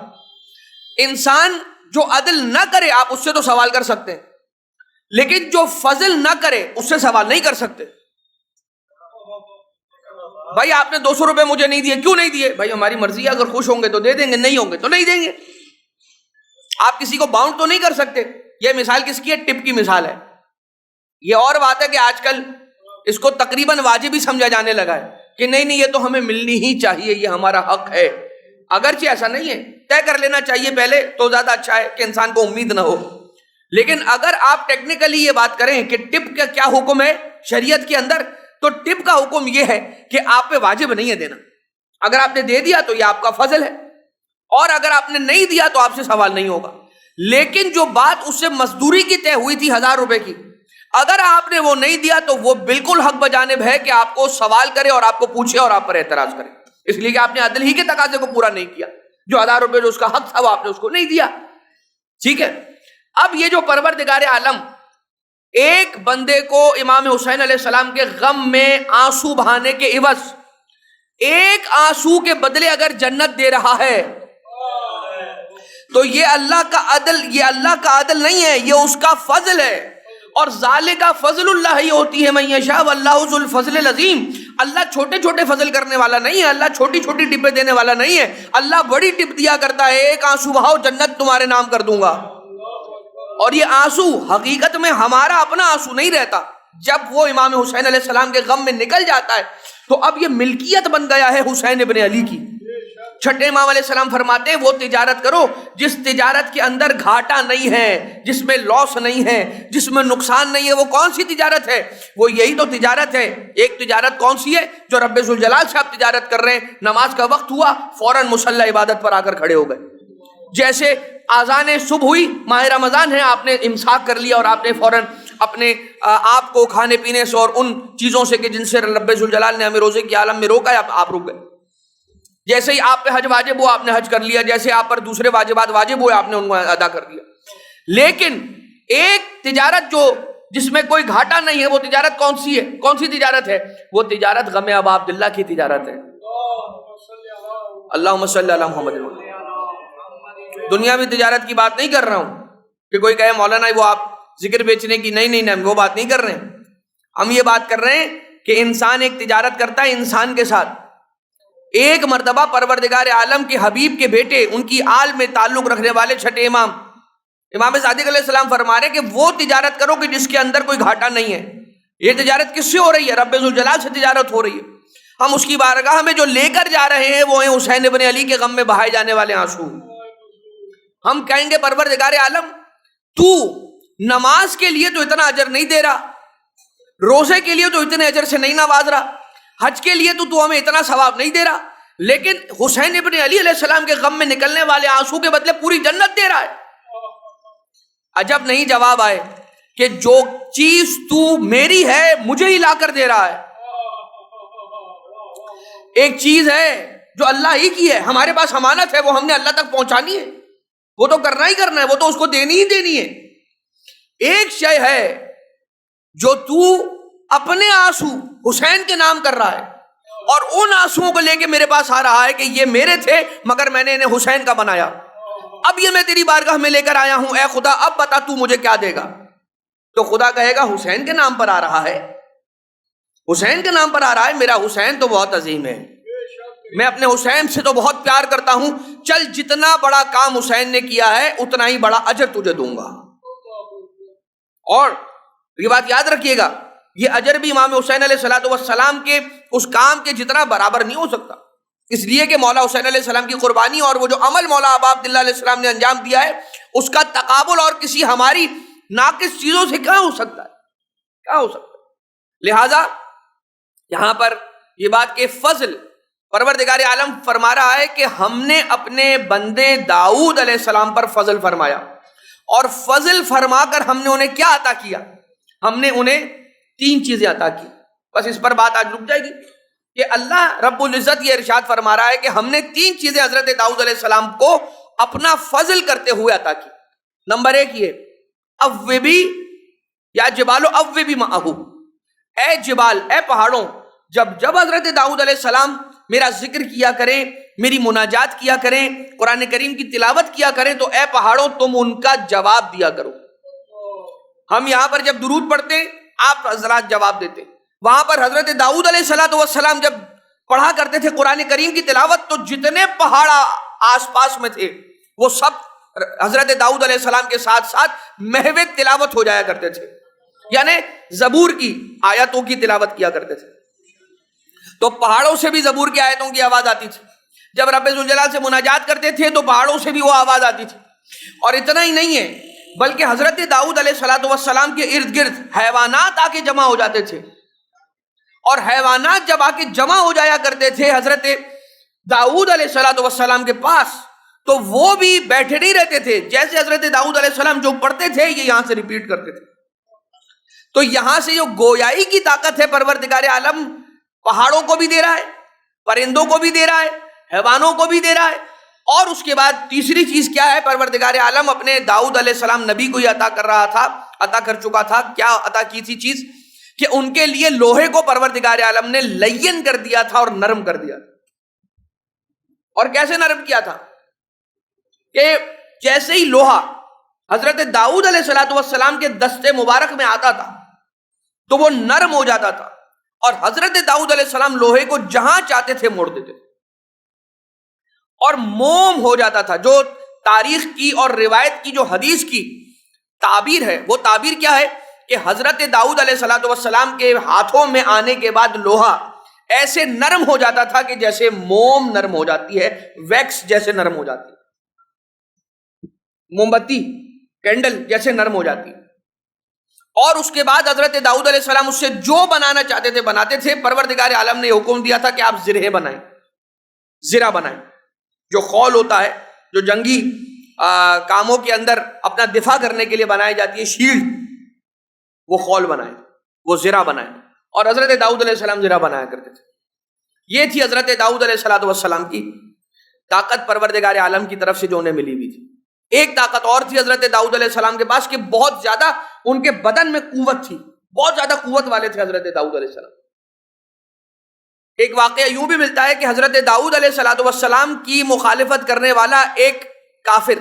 انسان جو عدل نہ کرے آپ اس سے تو سوال کر سکتے ہیں، لیکن جو فضل نہ کرے اس سے سوال نہیں کر سکتے. بھائی آپ نے 200 روپے مجھے نہیں دیے، کیوں نہیں دیے؟ بھائی ہماری مرضی ہے، اگر خوش ہوں گے تو دے دیں گے، نہیں ہوں گے تو نہیں دیں گے. آپ کسی کو باؤنڈ تو نہیں کر سکتے. یہ مثال کس کی ہے؟ ٹپ کی مثال ہے. یہ اور بات ہے کہ آج کل اس کو تقریباً واجب ہی سمجھا جانے لگا ہے کہ نہیں یہ تو ہمیں ملنی ہی چاہیے، یہ ہمارا حق ہے. اگرچہ ایسا نہیں ہے، طے کر لینا چاہیے پہلے تو زیادہ اچھا ہے کہ انسان کو امید نہ ہو. لیکن اگر آپ ٹیکنیکلی یہ بات کریں کہ ٹپ کا کیا حکم ہے شریعت کے اندر، تو ٹپ کا حکم یہ ہے کہ آپ پہ واجب نہیں ہے دینا. اگر آپ نے دے دیا تو یہ آپ کا فضل ہے، اور اگر آپ نے نہیں دیا تو آپ سے سوال نہیں ہوگا. لیکن جو بات اس سے مزدوری کی طے ہوئی تھی 1000 روپے کی، اگر آپ نے وہ نہیں دیا تو وہ بالکل حق بجانب ہے کہ آپ کو سوال کرے اور آپ کو پوچھے اور آپ پر اعتراض کرے، اس لیے کہ آپ نے عدل ہی کے تقاضے کو پورا نہیں کیا. جو 1000 روپے جو اس کا حق تھا وہ آپ نے اس کو نہیں دیا. ٹھیک ہے. اب یہ جو پروردگار عالم ایک بندے کو امام حسین علیہ السلام کے غم میں آنسو بہانے کے عوض ایک آنسو کے بدلے اگر جنت دے رہا ہے تو یہ اللہ کا عدل، یہ اللہ کا عدل نہیں ہے، یہ اس کا فضل ہے. اور ذالک فضل اللہ ہی ہوتی ہے من یشاء واللہ ذو الفضل العظیم. اللہ چھوٹے چھوٹے فضل کرنے والا نہیں ہے، اللہ چھوٹی چھوٹی ٹپیں دینے والا نہیں ہے، اللہ بڑی ٹپ دیا کرتا ہے. ایک آنسو بہاؤ جنت تمہارے نام کر دوں گا. اور یہ آنسو حقیقت میں ہمارا اپنا آنسو نہیں رہتا. جب وہ امام حسین علیہ السلام کے غم میں نکل جاتا ہے تو اب یہ ملکیت بن گیا ہے حسین ابن علی کی. چھٹے امام علیہ السلام فرماتے ہیں وہ تجارت کرو جس تجارت کے اندر گھاٹا نہیں ہے، جس میں لاس نہیں ہے، جس میں نقصان نہیں ہے. وہ کون سی تجارت ہے؟ وہ یہی تو تجارت ہے. ایک تجارت کون سی ہے؟ جو رب ذوالجلال سے آپ تجارت کر رہے ہیں، نماز کا وقت ہوا فوراً مصلی عبادت پر آ کر کھڑے ہو گئے. جیسے آذان صبح ہوئی، ماہ رمضان ہے، آپ نے امساک کر لیا اور آپ نے فوراً اپنے آپ کو کھانے پینے سے اور ان چیزوں سے کہ جن سے رب ذوالجلال نے ہمیں روزے کی عالم میں روکا ہے آپ رک گئے. جیسے ہی آپ پہ حج واجب ہوا آپ نے حج کر لیا، جیسے آپ پر دوسرے واجبات واجب ہوئے آپ نے ان کو ادا کر دیا. لیکن ایک تجارت جو جس میں کوئی گھاٹا نہیں ہے، وہ تجارت کون سی ہے؟ کون سی تجارت ہے؟ وہ تجارت غم ابا عبداللہ کی تجارت ہے. اللہم صلی علی محمد. دنیاوی تجارت کی بات نہیں کر رہا ہوں کہ کوئی کہے مولانا وہ آپ ذکر بیچنے کی، نہیں ہم وہ بات نہیں کر رہے ہیں. ہم یہ بات کر رہے ہیں کہ انسان ایک تجارت کرتا ہے انسان کے ساتھ. ایک مرتبہ پروردگار عالم کے حبیب کے بیٹے، ان کی آل میں تعلق رکھنے والے چھٹے امام صادق علیہ السلام فرما رہے کہ وہ تجارت کرو کہ جس کے اندر کوئی گھاٹا نہیں ہے. یہ تجارت کس سے ہو رہی ہے؟ رب ذوالجلال سے تجارت ہو رہی ہے. ہم اس کی بارگاہ میں جو لے کر جا رہے ہیں وہ ہیں حسین ابن علی کے غم میں بہائے جانے والے آنسو. ہم کہیں گے پروردگار عالم تو نماز کے لیے تو اتنا اجر نہیں دے رہا، روزے کے لیے تو اتنے اجر سے نہیں نواز رہا، حج کے لیے تو ہمیں اتنا ثواب نہیں دے رہا، لیکن حسین ابن علی علیہ السلام کے غم میں نکلنے والے آنسو کے بدلے پوری جنت دے رہا ہے. عجب نہیں جواب آئے کہ جو چیز تو میری ہے مجھے ہی لا کر دے رہا ہے. ایک چیز ہے جو اللہ ہی کی ہے، ہمارے پاس امانت ہے، وہ ہم نے اللہ تک پہنچانی ہے، وہ تو کرنا ہی کرنا ہے، وہ تو اس کو دینی ہی دینی ہے. ایک شے ہے جو تو اپنے آنسو حسین کے نام کر رہا ہے اور ان آنسوؤں کو لے کے میرے پاس آ رہا ہے کہ یہ میرے تھے مگر میں نے انہیں حسین کا بنایا، اب یہ میں تیری بارگاہ میں لے کر آیا ہوں، اے خدا اب بتا تو مجھے کیا دے گا؟ تو خدا کہے گا حسین کے نام پر آ رہا ہے، حسین کے نام پر آ رہا ہے، میرا حسین تو بہت عظیم ہے، میں اپنے حسین سے تو بہت پیار کرتا ہوں، چل جتنا بڑا کام حسین نے کیا ہے اتنا ہی بڑا اجر تجھے دوں گا۔ اور یہ بات یاد رکھیے گا، یہ اجر بھی امام حسین علیہ السلام کے اس کام کے جتنا برابر نہیں ہو سکتا، اس لیے کہ مولا حسین علیہ السلام کی قربانی اور وہ جو عمل مولا ابا عبداللہ علیہ السلام نے انجام دیا ہے اس کا تقابل اور کسی ہماری ناقص چیزوں سے کیا ہو سکتا ہے، کیا ہو سکتا ہے؟ لہذا یہاں پر یہ بات کہ فضل پروردگار عالم فرما رہا ہے کہ ہم نے اپنے بندے داؤد علیہ السلام پر فضل فرمایا، اور فضل فرما کر ہم نے انہیں کیا عطا کیا؟ ہم نے انہیں 3 چیزیں عطا کی۔ بس اس پر بات آج رک جائے گی کہ اللہ رب العزت یہ ارشاد فرما رہا ہے کہ ہم نے 3 چیزیں حضرت داؤد علیہ السلام کو اپنا فضل کرتے ہوئے عطا کی۔ نمبر 1 یہ اوبی یا جبال اوبی معہو، اے جبال، اے پہاڑوں، جب جب حضرت داؤد علیہ السلام میرا ذکر کیا کریں، میری مناجات کیا کریں، قرآن کریم کی تلاوت کیا کریں، تو اے پہاڑوں تم ان کا جواب دیا کرو۔ ہم یہاں پر جب درود پڑھتے آپ حضرات جواب دیتے، وہاں پر حضرت داؤد علیہ السلام جب پڑھا کرتے تھے قرآن کریم کی تلاوت تو جتنے پہاڑ آس پاس میں تھے وہ سب حضرت داؤد علیہ السلام کے ساتھ ساتھ محو تلاوت ہو جایا کرتے تھے، یعنی زبور کی آیتوں کی تلاوت کیا کرتے تھے۔ تو پہاڑوں سے بھی زبور کی آیتوں کی آواز آتی تھی، جب رب ذوالجلال سے مناجات کرتے تھے تو پہاڑوں سے بھی وہ آواز آتی تھی۔ اور اتنا ہی نہیں ہے بلکہ حضرت داؤد علیہ السلام کے ارد گرد حیوانات آ کے جمع ہو جاتے تھے، اور حیوانات جب آ کے جمع ہو جایا کرتے تھے حضرت داؤد علیہ السلام کے پاس، تو وہ بھی بیٹھے نہیں رہتے تھے، جیسے حضرت داؤد علیہ السلام جو پڑھتے تھے یہ یہاں سے ریپیٹ کرتے تھے۔ تو یہاں سے جو گویائی کی طاقت ہے پروردگار عالم پہاڑوں کو بھی دے رہا ہے، پرندوں کو بھی دے رہا ہے، حیوانوں کو بھی دے رہا ہے۔ اور اس کے بعد تیسری چیز کیا ہے؟ پروردگار عالم اپنے داؤد علیہ السلام نبی کو یہ عطا کر رہا تھا، عطا کر چکا تھا۔ کیا عطا کی تھی چیز؟ کہ ان کے لیے لوہے کو پروردگار عالم نے لین کر دیا تھا اور نرم کر دیا تھا۔ اور کیسے نرم کیا تھا؟ کہ جیسے ہی لوہا حضرت داؤد علیہ السلام کے دستے مبارک میں آتا تھا تو وہ نرم ہو جاتا تھا، اور حضرت داؤد علیہ السلام لوہے کو جہاں چاہتے تھے موڑ دیتے تھے اور موم ہو جاتا تھا۔ جو تاریخ کی اور روایت کی جو حدیث کی تعبیر ہے وہ تعبیر کیا ہے کہ حضرت داؤد علیہ السلام کے ہاتھوں میں آنے کے بعد لوہا ایسے نرم ہو جاتا تھا کہ جیسے موم نرم ہو جاتی ہے، ویکس جیسے نرم ہو جاتی ہے، موم بتی کینڈل جیسے نرم ہو جاتی ہے۔ اور اس کے بعد حضرت داؤد علیہ السلام اس سے جو بنانا چاہتے تھے بناتے تھے۔ پروردگار عالم نے حکم دیا تھا کہ آپ زرہ بنائیں، زرہ بنائیں، جو خول ہوتا ہے، جو جنگی کاموں کے اندر اپنا دفاع کرنے کے لیے بنائی جاتی ہے، شیلڈ، وہ خول بنائیں، وہ زرہ بنائیں۔ اور حضرت داؤد علیہ السلام زرہ بنایا کرتے تھے۔ یہ تھی حضرت داؤد علیہ السلام کی طاقت پروردگار عالم کی طرف سے جو انہیں ملی ہوئی تھی۔ ایک طاقت اور تھی حضرت داؤد علیہ السلام کے پاس کہ بہت زیادہ ان کے بدن میں قوت تھی، بہت زیادہ قوت والے تھے حضرت داؤد علیہ السلام۔ ایک واقعہ یوں بھی ملتا ہے کہ حضرت داؤد علیہ السلام کی مخالفت کرنے والا ایک کافر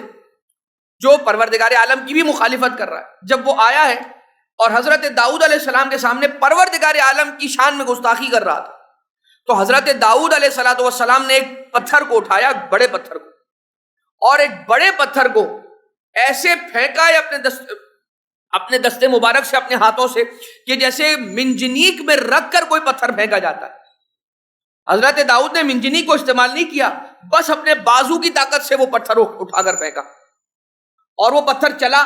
جو پروردگار عالم کی بھی مخالفت کر رہا ہے، جب وہ آیا ہے اور حضرت داؤد علیہ السلام کے سامنے پروردگار عالم کی شان میں گستاخی کر رہا تھا، تو حضرت داؤد علیہ السلام نے ایک پتھر کو اٹھایا، بڑے پتھر کو، اور ایک بڑے پتھر کو ایسے پھینکا ہے اپنے دستے مبارک سے، اپنے ہاتھوں سے، کہ جیسے منجنیک میں رکھ کر کوئی پتھر پھینکا جاتا ہے۔ حضرت داؤد نے منجنیک کو استعمال نہیں کیا، بس اپنے بازو کی طاقت سے وہ پتھر اٹھا کر پھینکا، اور وہ پتھر چلا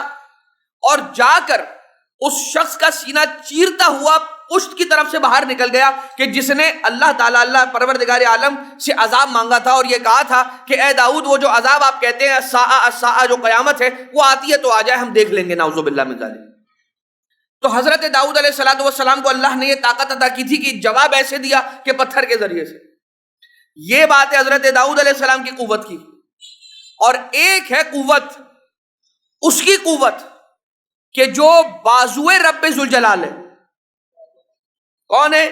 اور جا کر اس شخص کا سینہ چیرتا ہوا پشت کی طرف سے باہر نکل گیا، کہ جس نے اللہ تعالیٰ پروردگار عالم سے عذاب مانگا تھا اور یہ کہا تھا کہ اے داؤد وہ جو عذاب آپ کہتے ہیں الساعہ جو قیامت ہے وہ آتی ہے تو آ جائے، ہم دیکھ لیں گے، نعوذ باللہ من ذالک۔ تو حضرت داؤد علیہ السلام کو اللہ نے یہ طاقت عطا کی تھی کہ جواب ایسے دیا کہ پتھر کے ذریعے سے۔ یہ بات ہے حضرت داؤد علیہ السلام کی قوت کی۔ اور ایک ہے قوت، اس کی قوت کہ جو بازوئے رب ذوالجلال ہے، کون ہے؟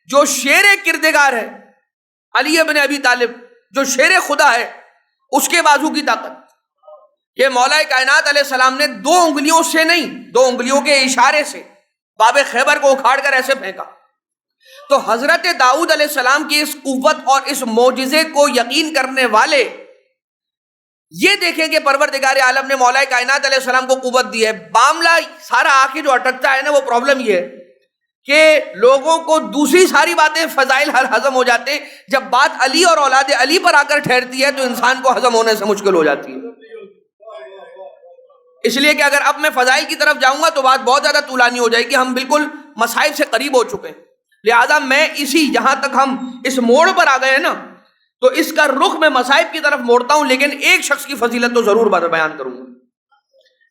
جو شیر کردگار ہے، علی ابن ابی طالب، جو شیر خدا ہے، اس کے بازو کی طاقت کہ مولا کائنات علیہ السلام نے 2 انگلیوں سے نہیں، 2 انگلیوں کے اشارے سے باب خیبر کو اکھاڑ کر ایسے پھینکا. تو حضرت داؤد علیہ السلام کی اس قوت اور اس معجزے کو یقین کرنے والے یہ دیکھیں کہ پروردگار عالم نے مولا کائنات علیہ السلام کو قوت دی ہے. معاملہ سارا آ کے جو اٹکتا ہے نا، وہ پرابلم یہ ہے کہ لوگوں کو دوسری ساری باتیں فضائل ہضم ہو جاتے ہیں، جب بات علی اور اولاد علی پر آ کر ٹھہرتی ہے تو انسان کو ہضم ہونے سے مشکل ہو جاتی ہے. اس لیے کہ اگر اب میں فضائل کی طرف جاؤں گا تو بات بہت زیادہ طولانی ہو جائے گی، ہم بالکل مصائب سے قریب ہو چکے ہیں. لہٰذا میں جہاں تک ہم اس موڑ پر آ گئے ہیں نا، تو اس کا رخ میں مصائب کی طرف موڑتا ہوں، لیکن ایک شخص کی فضیلت تو ضرور بیان کروں گا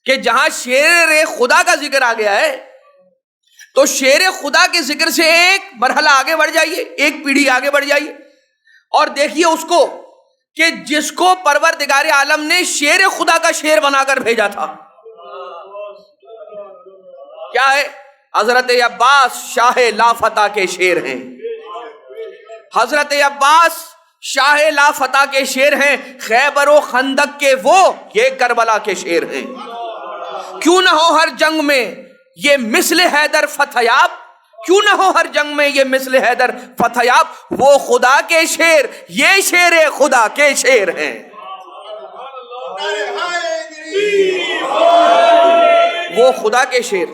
کہ جہاں شیر خدا کا ذکر آ گیا ہے تو شیر خدا کے ذکر سے ایک مرحلہ آگے بڑھ جائیے، ایک پیڑھی آگے بڑھ جائیے اور دیکھیے اس کو کہ جس کو پروردگار عالم نے شیر خدا کا شیر بنا کر بھیجا تھا. کیا ہے؟ حضرت عباس شاہ لافتہ کے شیر ہیں. حضرت عباس شاہ لافتہ کے شیر ہیں. خیبر و خندق کے وہ یہ کربلا کے شیر ہیں. کیوں نہ ہو ہر جنگ میں یہ مثل حیدر فتحیاب، کیوں نہ ہو ہر جنگ میں یہ مثل حیدر فتحیاب، وہ خدا کے شیر، یہ شیر خدا کے شیر ہیں. وہ خدا کے شیر،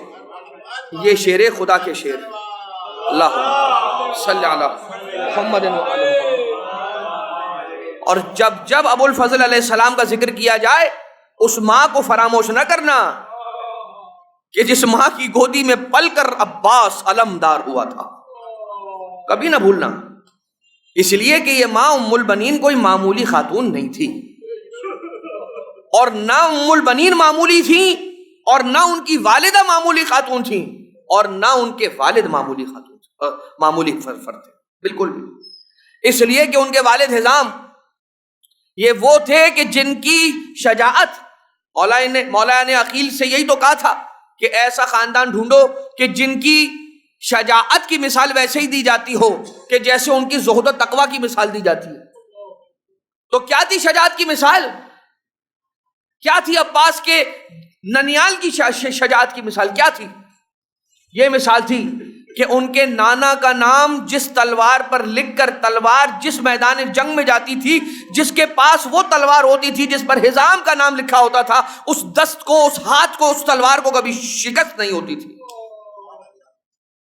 یہ شیر خدا کے شیر. اللہ صلی علی محمد. اور جب ابو الفضل علیہ السلام کا ذکر کیا جائے، اس ماں کو فراموش نہ کرنا کہ جس ماں کی گودی میں پل کر عباس علمدار ہوا تھا، کبھی نہ بھولنا. اس لیے کہ یہ ماں ام البنین کوئی معمولی خاتون نہیں تھی، اور نہ ام البنین معمولی تھی، اور نہ ان کی والدہ معمولی خاتون تھی، اور نہ ان کے والد معمولی فرد تھے. بالکل بھی. اس لیے کہ ان کے والد حزام یہ وہ تھے کہ جن کی شجاعت، مولا نے عقیل سے یہی تو کہا تھا کہ ایسا خاندان ڈھونڈو کہ جن کی شجاعت کی مثال ویسے ہی دی جاتی ہو کہ جیسے ان کی زہد و تقوی کی مثال دی جاتی ہے. تو کیا تھی شجاعت کی مثال؟ کیا تھی عباس کے ننیال کی شجاعت کی مثال؟ کیا تھی؟ یہ مثال تھی کہ ان کے نانا کا نام جس تلوار پر لکھ کر تلوار جس میدان جنگ میں جاتی تھی، جس کے پاس وہ تلوار ہوتی تھی جس پر حزام کا نام لکھا ہوتا تھا، اس دست کو، اس ہاتھ کو، اس تلوار کو کبھی شکست نہیں ہوتی تھی.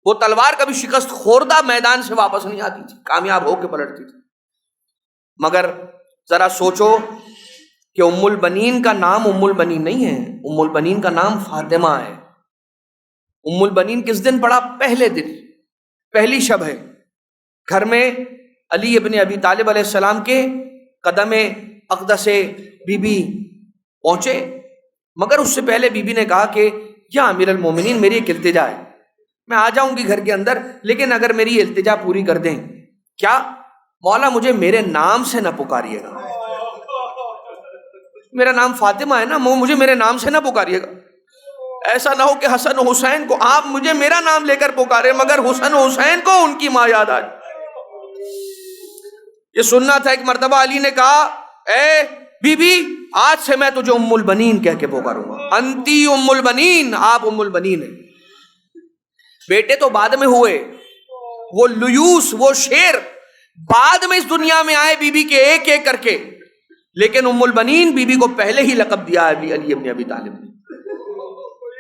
وہ تلوار کبھی شکست خوردہ میدان سے واپس نہیں آتی تھی، کامیاب ہو کے پلٹتی تھی. مگر ذرا سوچو کہ ام البنین کا نام ام البنین نہیں ہے، ام البنین کا نام فاطمہ ہے. ام البنین کس دن پڑا؟ پہلے دن، پہلی شب ہے. گھر میں علی ابن ابی طالب علیہ السلام کے قدم اقدس بی بی پہنچے، مگر اس سے پہلے بی بی نے کہا کہ یا امیر المومنین، میری ایک التجا ہے، میں آ جاؤں گی گھر کے اندر، لیکن اگر میری التجا پوری کر دیں. کیا؟ مولا مجھے میرے نام سے نہ پکاریے گا، میرا نام فاطمہ ہے نا، مجھے میرے نام سے نہ پکاریے گا. ایسا نہ ہو کہ حسن و حسین کو آپ مجھے میرا نام لے کر پکارے مگر حسن و حسین کو ان کی ماں یاد آ جائے. یہ سننا تھا. ایک مرتبہ علی نے کہا اے بی بی، آج سے میں تجھے ام البنین کہہ کے پکاروں گا، انتی ام البنین، آپ ام البنین ہیں. بیٹے تو بعد میں ہوئے، وہ لیوس، وہ شیر بعد میں اس دنیا میں آئے بی بی کے ایک ایک کر کے، لیکن ام البنین بی بی کو پہلے ہی لقب دیا علی ابن ابی طالب نے.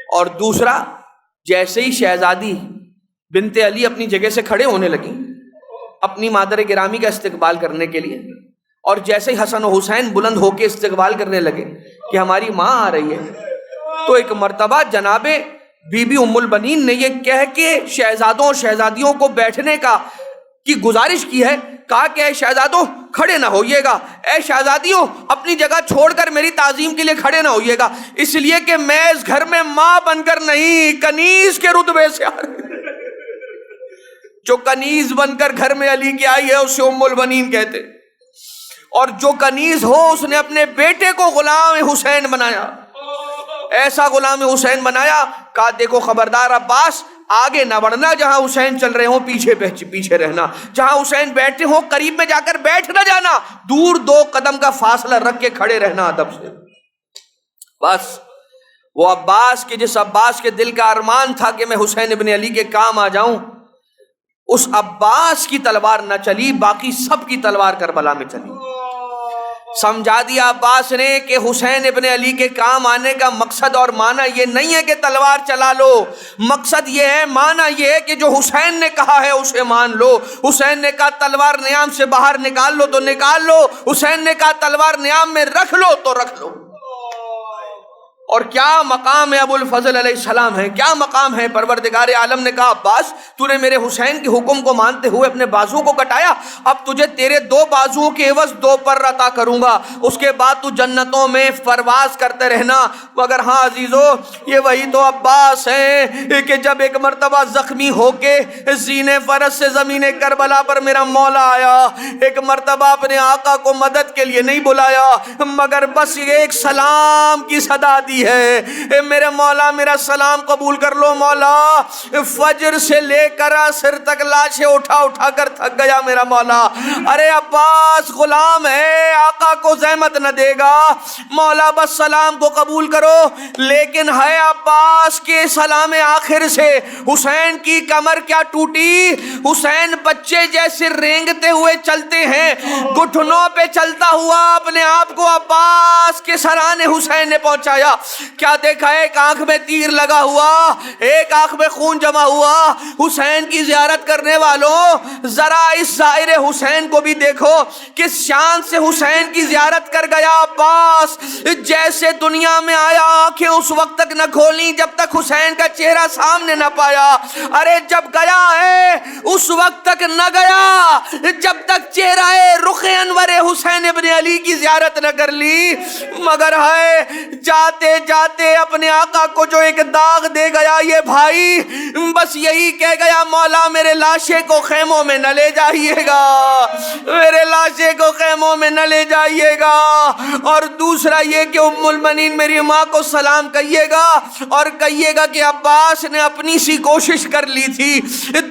اور دوسرا، جیسے ہی شہزادی بنت علی اپنی جگہ سے کھڑے ہونے لگی اپنی مادر گرامی کا استقبال کرنے کے لیے، اور جیسے ہی حسن و حسین بلند ہو کے استقبال کرنے لگے کہ ہماری ماں آ رہی ہے، تو ایک مرتبہ جناب بی بی ام البنین نے یہ کہہ کے شہزادوں اور شہزادیوں کو بیٹھنے کی گزارش کی ہے، کہا کہ اے شہزادوں کھڑے نہ ہوئیے گا، اے شہزادیوں اپنی جگہ چھوڑ کر میری تعظیم کے لیے کھڑے نہ ہوئیے گا، اس لیے کہ میں اس گھر میں ماں بن کر نہیں، کنیز کے رتبے سے آ رہی. جو کنیز بن کر گھر میں علی کی آئی ہے اسے ام البنین کہتے، اور جو کنیز ہو اس نے اپنے بیٹے کو غلام حسین بنایا، ایسا غلام حسین بنایا، کہا دیکھو خبردار عباس، آگے نہ بڑھنا، جہاں حسین چل رہے ہوں پیچھے رہنا، جہاں حسین بیٹھے ہوں قریب میں جا کر بیٹھ نہ جانا، دور 2 قدم کا فاصلہ رکھ کے کھڑے رہنا ادب سے۔ بس وہ عباس کے، جس عباس کے دل کا ارمان تھا کہ میں حسین ابن علی کے کام آ جاؤں، اس عباس کی تلوار نہ چلی، باقی سب کی تلوار کربلا میں چلی۔ سمجھا دیا عباس نے کہ حسین ابن علی کے کام آنے کا مقصد اور معنی یہ نہیں ہے کہ تلوار چلا لو، مقصد یہ ہے، معنی یہ ہے کہ جو حسین نے کہا ہے اسے مان لو۔ حسین نے کہا تلوار نیام سے باہر نکال لو تو نکال لو، حسین نے کہا تلوار نیام میں رکھ لو تو رکھ لو۔ اور کیا مقام ہے ابو الفضل علیہ السلام ہے، کیا مقام ہے۔ پروردگار عالم نے کہا عباس تو نے میرے حسین کے حکم کو مانتے ہوئے اپنے بازو کو کٹایا، اب تجھے تیرے 2 بازوؤں کے عوض 2 پر عطا کروں گا، اس کے بعد تو جنتوں میں پرواز کرتے رہنا۔ مگر ہاں عزیزو، یہ وہی تو عباس ہیں کہ جب ایک مرتبہ زخمی ہو کے زینے فرس سے زمین کربلا پر میرا مولا آیا، ایک مرتبہ اپنے آقا کو مدد کے لیے نہیں بلایا، مگر بس ایک سلام کی صدا دی ہے، میرے مولا میرا سلام قبول کر لو مولا۔ فجر سے لے کر عصر تک لاشیں اٹھا کر تھک گیا میرا مولا۔ ارے عباس غلام ہے، آقا کو زحمت نہ دے گا، مولا بس سلام کو قبول کرو۔ لیکن ہے عباس کے سلام آخر سے حسین کی کمر کیا ٹوٹی، حسین بچے جیسے رینگتے ہوئے چلتے ہیں، گھٹنوں پہ چلتا ہوا اپنے آپ کو عباس کے سرانے حسین نے پہنچایا۔ کیا دیکھا، ایک آنکھ میں تیر لگا ہوا، ایک آنکھ میں خون جمع ہوا۔ حسین کی زیارت کرنے والوں ذرا اس ظاہر حسین کو بھی دیکھو، کس شان سے حسین کی زیارت کر گیا عباس، جیسے دنیا میں آیا آنکھیں اس وقت تک نہ کھولیں جب تک حسین کا چہرہ سامنے نہ پایا۔ ارے جب گیا ہے اس وقت تک نہ گیا جب تک چہرہ رخ انور حسین ابن علی کی زیارت نہ کر لی، مگر ہے جاتے جاتے اپنے آقا کو جو ایک داغ دے گیا یہ بھائی، بس یہی کہہ گیا مولا میرے لاشے کو خیموں میں نہ لے جائیے گا، میرے لاشے کو خیموں میں نہ لے جائیے گا۔ اور دوسرا یہ کہ ام المنین میری ماں کو سلام کہیے گا اور کہیے گا کہ عباس نے اپنی سی کوشش کر لی تھی۔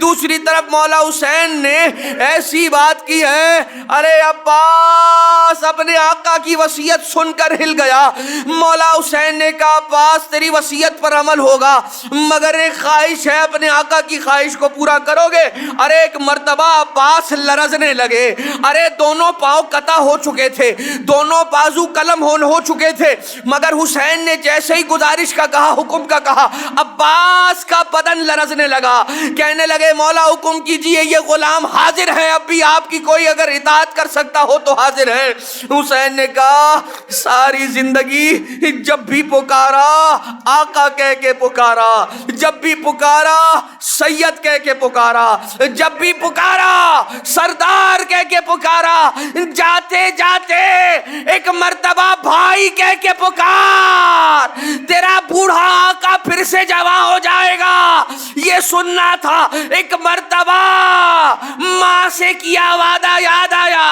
دوسری طرف مولا حسین نے ایسی بات کی ہے، ارے عباس اپنے آقا کی وصیت سن کر ہل گیا۔ مولا حسین نے کہا عباس تیری وصیت پر عمل ہوگا، مگر ایک خواہش ہے، اپنے آقا کی خواہش کو پورا کرو گے؟ ارے ایک مرتبہ عباس لرزنے لگے، ارے دونوں پاؤں قطع ہو چکے تھے، دونوں بازو قلم ہو چکے تھے، مگر حسین نے جیسے ہی گزارش کا کہا، حکم کا کہا، عباس کا بدن لرزنے لگا۔ کہنے لگے مولا حکم کیجئے، یہ غلام حاضر ہے، اب بھی آپ کی کوئی اگر اطاعت کر سکتا ہو تو حاضر ہے۔ حسین نے کہا ساری زندگی جب بھی پکارا آقا کہہ کے پکارا، جب بھی پکارا سید کہہ کے پکارا، جب بھی پکارا سردار کہہ کے پکارا، جاتے جاتے ایک مرتبہ بھائی کہہ کے پکار، تیرا بوڑھا آقا پھر سے جوان ہو جائے گا۔ یہ سننا تھا۔ ایک مرتبہ ماں سے کیا وعدہ یاد آیا،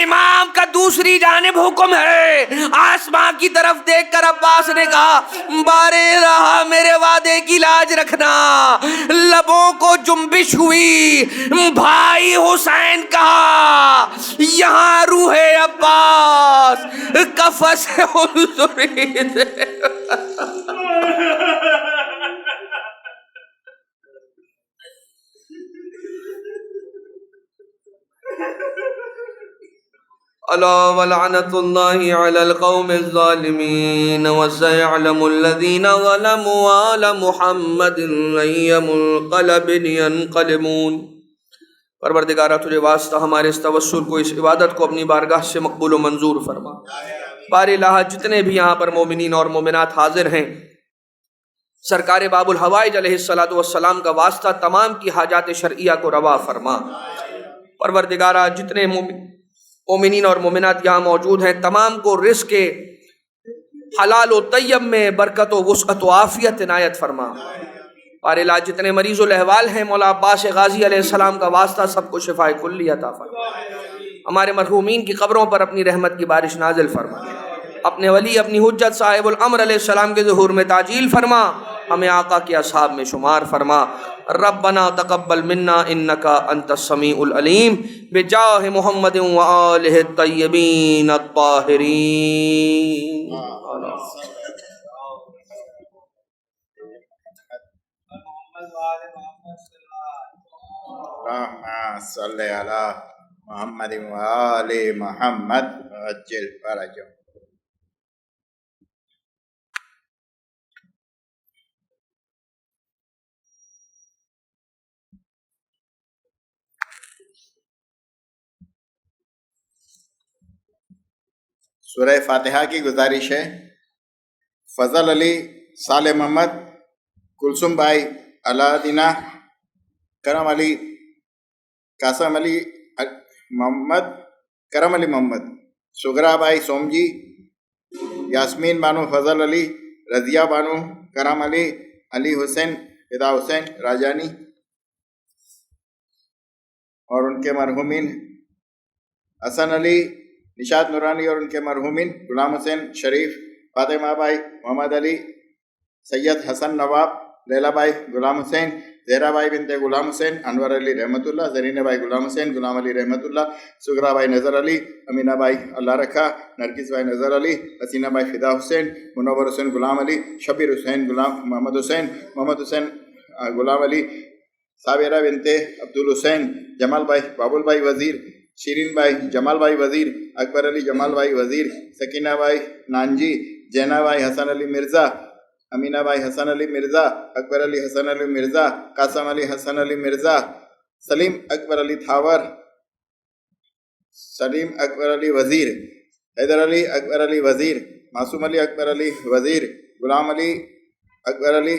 امام کا دوسری جانب حکم ہے، آسمان کی طرف دیکھ کر عباس نے کہا بارے رہا میرے وعدے کی لاج رکھنا۔ لبوں کو جنبش ہوئی، بھائی حسین کہا یہاں روح عباس کفس حضورید۔ الا ولعنت اللہ علی القوم الظالمین وسيعلم الذین ظلموا آل محمد أي منقلب ينقلبون۔ پروردگارہ تجھے واسطہ ہمارے اس توسل کو، اس عبادت کو اپنی بارگاہ سے مقبول و منظور فرما۔ باری الہ جتنے بھی یہاں پر مومنین اور مومنات حاضر ہیں، سرکار باب الحوائج علیہ السلام کا واسطہ تمام کی حاجات شرعیہ کو روا فرما۔ پروردگارہ جتنے مومنین اور مومنات یہاں موجود ہیں تمام کو رزق حلال و طیب میں برکت و وسعت و عافیت عنایت فرما۔ اور الہ جتنے مریض الاحوال ہیں مولا عباس غازی علیہ السلام کا واسطہ سب کو شفاء کلی عطا فرما۔ ہمارے مرحومین کی قبروں پر اپنی رحمت کی بارش نازل فرما۔ اپنے ولی اپنی حجت صاحب الامر علیہ السلام کے ظہور میں تعجیل فرما، ہمیں آقا کے اصحاب میں شمار فرما۔ ربنا تقبل منا انکا انت السمیع العلیم بجاہ محمد وآلہ الطیبین الطاہرین۔ اللہم صلی علی محمد وآل محمد وعجل فرجهم۔ سورہ فاتحہ کی گزارش ہے۔ فضل علی، صالح محمد، کلثوم بھائی، علادینہ، کرم علی، قاسم علی محمد، کرم علی محمد، سگرا بھائی سومجی، یاسمین بانو فضل علی، رضیہ بانو، کرم علی، علی حسین، فدا حسین راجانی اور ان کے مرحومین، حسن علی، نشاد نورانی اور ان کے مرحومین، غلام حسین شریف، فاطمہ بھائی، محمد علی، سید حسن نواب، لیلا بھائی غلام حسین، زہرا بھائی بنت غلام حسین، انور علی رحمت اللہ، زرینہ بھائی غلام حسین، غلام علی رحمت اللہ، سگرا بھائی نظر علی، امینہ بھائی اللہ رکھا، نرگس بھائی نظر علی، حسینہ بھائی فدا حسین، منور حسین غلام علی، شبیر حسین غلام محمد حسین غلام علی، صابرہ بنت عبدالحسین، جمال بھائی بابل بھائی وزیر، شیرین بھائی جمال بھائی وزیر، اکبر علی جمال بھائی وزیر، سکینہ بھائی نانجی، جینا بھائی حسن علی مرزا، امینہ بھائی حسن علی مرزا، اکبر علی حسن علی مرزا، قاسم علی حسن علی مرزا، سلیم اکبر علی تھاور، سلیم اکبر علی وزیر، حیدر علی اکبر علی وزیر، معصوم علی اکبر علی وزیر، غلام علی اکبر علی،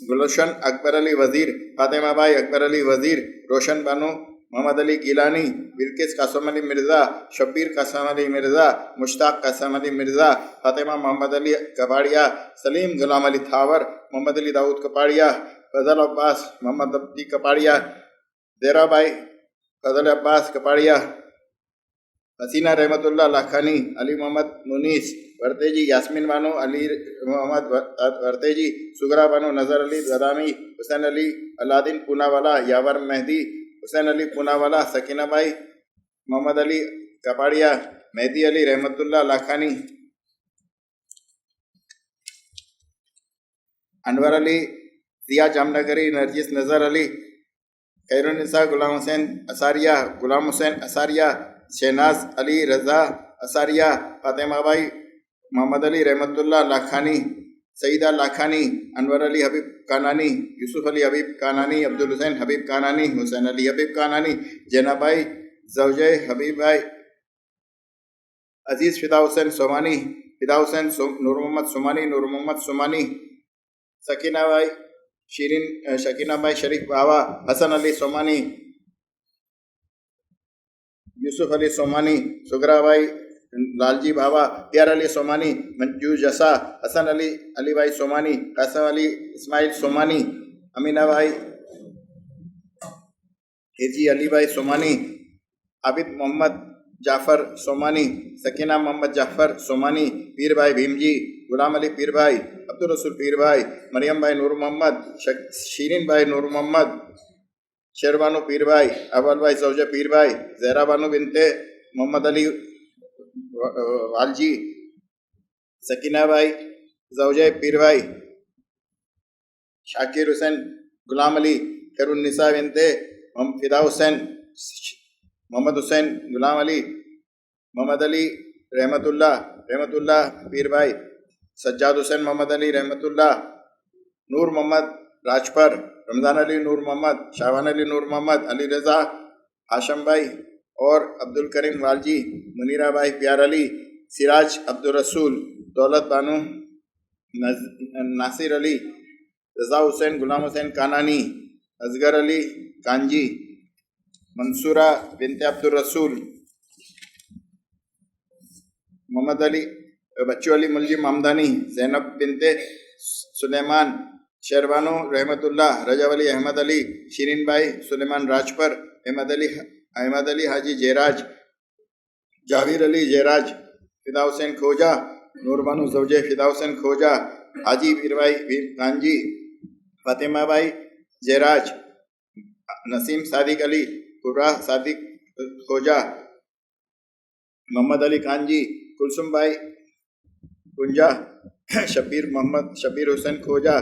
گلشن اکبر علی وزیر، فاطمہ بھائی اکبر علی وزیر، روشن بانو محمد علی گیلانی، بلکس قاسم علی مرزا، شبیر قاسم علی مرزا، مشتاق قاسم علی مرزا، فاطمہ محمد علی کپاڑیا، سلیم غلام علی تھاور، محمد علی داؤد کپاڑیا، فضل عباس محمد عبدی کپاڑیا، دیرا بھائی فضل عباس کپاڑیا، حسینہ رحمت اللہ لاکھانی، علی محمد منیس ورتیجی، یاسمین بانو علی محمد ورتیجی، سگرا بانو نظر علی زدامی، حسین علی علادین پونا والا، یاور مہدی، حسین علی پونا والا، سکینہ بھائی محمد علی کپاڑیا، مہدی علی رحمت اللہ لاکھانی، انور علی، ضیاء جامنگری، نرجس نظر علی، خیر النساء غلام حسین اساریہ، غلام حسین اساریہ، شہناز علی رضا اساریہ، فاطمہ بھائی محمد علی رحمت اللہ لاکھانی، سعیدہ لاکھانی، انور علی حبیب کانانی، یوسف علی حبیب کانانی، عبدالحسین حبیب کانانی، حسین علی حبیب کانانی، جینا بھائی زوجہ حبیب بھائی، عزیز فدا حسین سومانی، فدا حسین نور محمد سومانی، نور محمد سومانی، سکینہ بھائی شکینہ بھائی شریف باوا، حسن علی سومانی، یوسف علی سومانی، سگرا بھائی لالجی بابا، پیار علی سومانی، منجو جسا، حسن علی بھائی سومانی، قاسم علی اسماعیل سومانی، امینہ بھائی ہرجی علی بھائی سومانی، عابد محمد جعفر سومانی، سکینہ محمد جعفر سومانی، پیر بھائی بھیم جی، غلام علی پیر بھائی، عبدالرسول پیر بھائی، مریم بھائی نور محمد، شیرین بھائی نور محمد، شیربانو پیر بھائی، اول بھائی زوجہ پیر بھائی، زہرا بانو بنت محمد علی والجی، سکینہ بھائی زوجہ پیر بھائی، شاکر حسین غلام علی، خیر النساء بنت فدا حسین، محمد حسین غلام علی، محمد علی رحمت اللہ پیر بھائی، سجاد حسین محمد علی رحمت اللہ، نور محمد راجپر، رمضان علی نور محمد، شاہوان علی نور محمد، علی رضا ہاشم بھائی اور عبد الکریم والجی، منیرہ بھائی پیار علی، سراج عبدالرسول، دولت بانو ناصر علی، رضا حسین غلام حسین کانانی، اصغر علی کانجی، منصورہ بنت عبدالرسول، محمد علی بچو علی ملجم حمدانی، زینب بنت سلیمان، شیربانو رحمت اللہ، رجب علی احمد علی، شیرین بھائی سلیمان راجپر، احمد علی حاجی جیراج، جاویر علی جیراج، فدا حسین کھوجا، نور بانو زوجہ فدا حسین کھوجا، حاجی پیر بھائی بھیم کانجی، فاطمہ بھائی جیراج، نسیم صادق علی، قرہ صادق کھوجا، محمد علی کانجی، کلثوم بھائی کنجا، شبیر حسین کھوجا،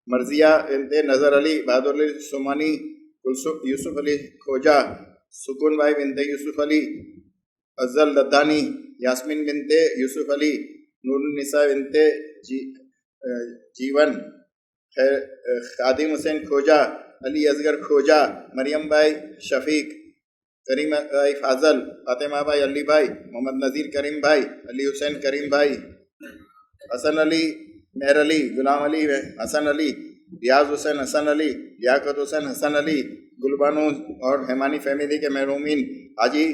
مرضیہ بنت نظر علی، بہادر علی سمانی، یوسف علی کھوجا، سکون بھائی بنت یوسف علی، افضل ددانی، یاسمین بنت یوسف علی، نور النساء بنت جیون، خادم حسین کھوجا، علی اصغر کھوجا، مریم بھائی شفیق، کریم بھائی فاضل، فاطمہ بھائی علی بھائی، محمد نذیر کریم بھائی، علی حسین کریم بھائی، حسن علی مہر علی، غلام علی حسن علی، ریاض حسین حسن علی، لیاقت حسین حسن علی، گلبانو اور ہیمانی فیملی کے محرومین، حاجی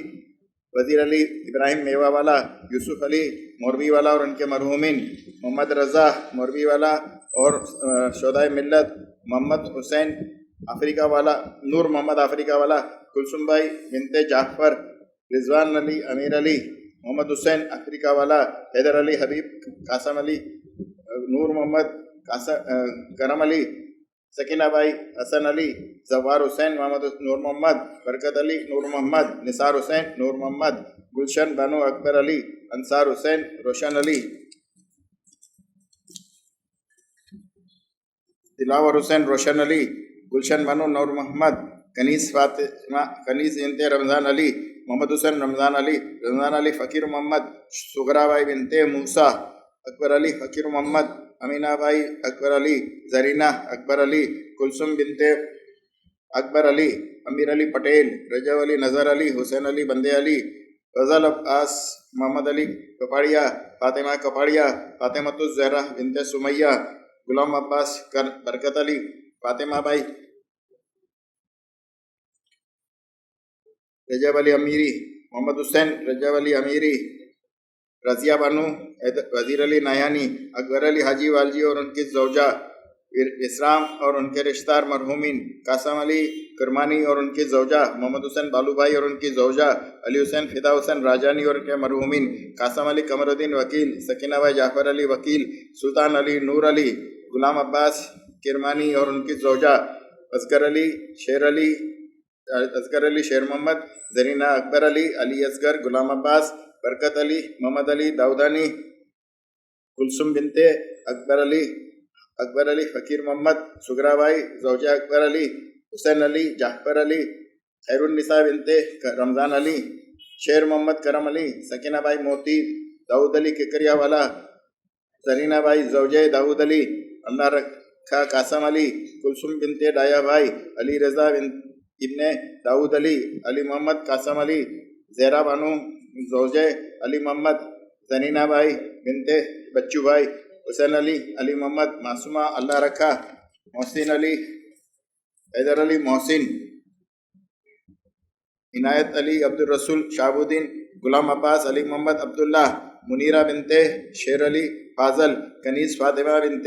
وزیر علی ابراہیم میوہ والا، یوسف علی موربی والا اور ان کے مرحومین، محمد رضا موربی والا اور شہدائے ملت، محمد حسین افریقہ والا، نور محمد افریقہ والا، کلثوم بھائی بنت جعفر، رضوان علی امیر علی، محمد حسین افریقہ والا، حیدر علی حبیب، قاسم علی، نور محمد کرم علی، سکینہ بھائی حسن علی، زوار حسین محمد نور محمد، برکت علی نور محمد، نثار حسین نور محمد، گلشن بانو اکبر علی، انصار حسین روشن علی، دلاور حسین روشن علی، گلشن بانو نور محمد، کنیز فاطمہ، کنیز بنت رمضان علی، محمد حسین رمضان علی فقیر محمد، سغرا بھائی بنت موسیٰ، اکبر علی فقیر محمد، امینہ بھائی اکبر علی، زرینہ اکبر علی، کلثوم بنت اکبر علی، امیر علی پٹیل، رجب علی نظر علی، حسین علی بندے علی، فضل عباس محمد علی کپاڑیا، فاطمہ کپاڑیا، فاطمۃ الزہرا بنت سمیہ، غلام عباس برکت علی، فاطمہ بھائی رجب علی امیری، محمد حسین رجب علی امیری، رضیہ بانو وزیر علی نایانی، اکبر علی حاجی والجی اور ان کی زوجہ، اسرام اور ان کے رشتہ دار مرحومین، قاسم علی کرمانی اور ان کی زوجہ، محمد حسین بالو بھائی اور ان کی زوجہ، علی حسین فدا حسین راجانی اور ان کے مرحومین، قاسم علی قمر الدین وکیل، سکینہ بھائی جعفر علی وکیل، سلطان علی نور علی، غلام عباس کرمانی اور ان کی زوجہ، اصغر علی شیر محمد، زرینہ اکبر علی، علی اصغر، غلام عباس، برکت علی، محمد علی داؤدانی، کلثوم بنت اکبر علی فقیر محمد، سغرا بھائی زوجہ اکبر علی، حسین علی جعفر علی، خیر النساء بنت رمضان علی، شیر محمد کرم علی، سکینہ بھائی موتی، داؤد علی ککریا والا، زرینہ بھائی زوجہ داؤد علی، اللہ رکھا قاسم علی، کلثوم بنت ڈایا بھائی، علی رضا ابن داؤد علی، علی محمد قاسم علی، زہرا بانو زوجہ علی محمد، زنینہ بھائی بنت بچو بھائی، حسین علی، علی محمد معصومہ اللہ رکھا، محسن علی، حیدر علی محسن، عنایت علی عبد الرسول شہاب الدین، غلام عباس، علی محمد عبداللہ، منیرہ بنت شیر علی فاضل، کنیز فاطمہ بنت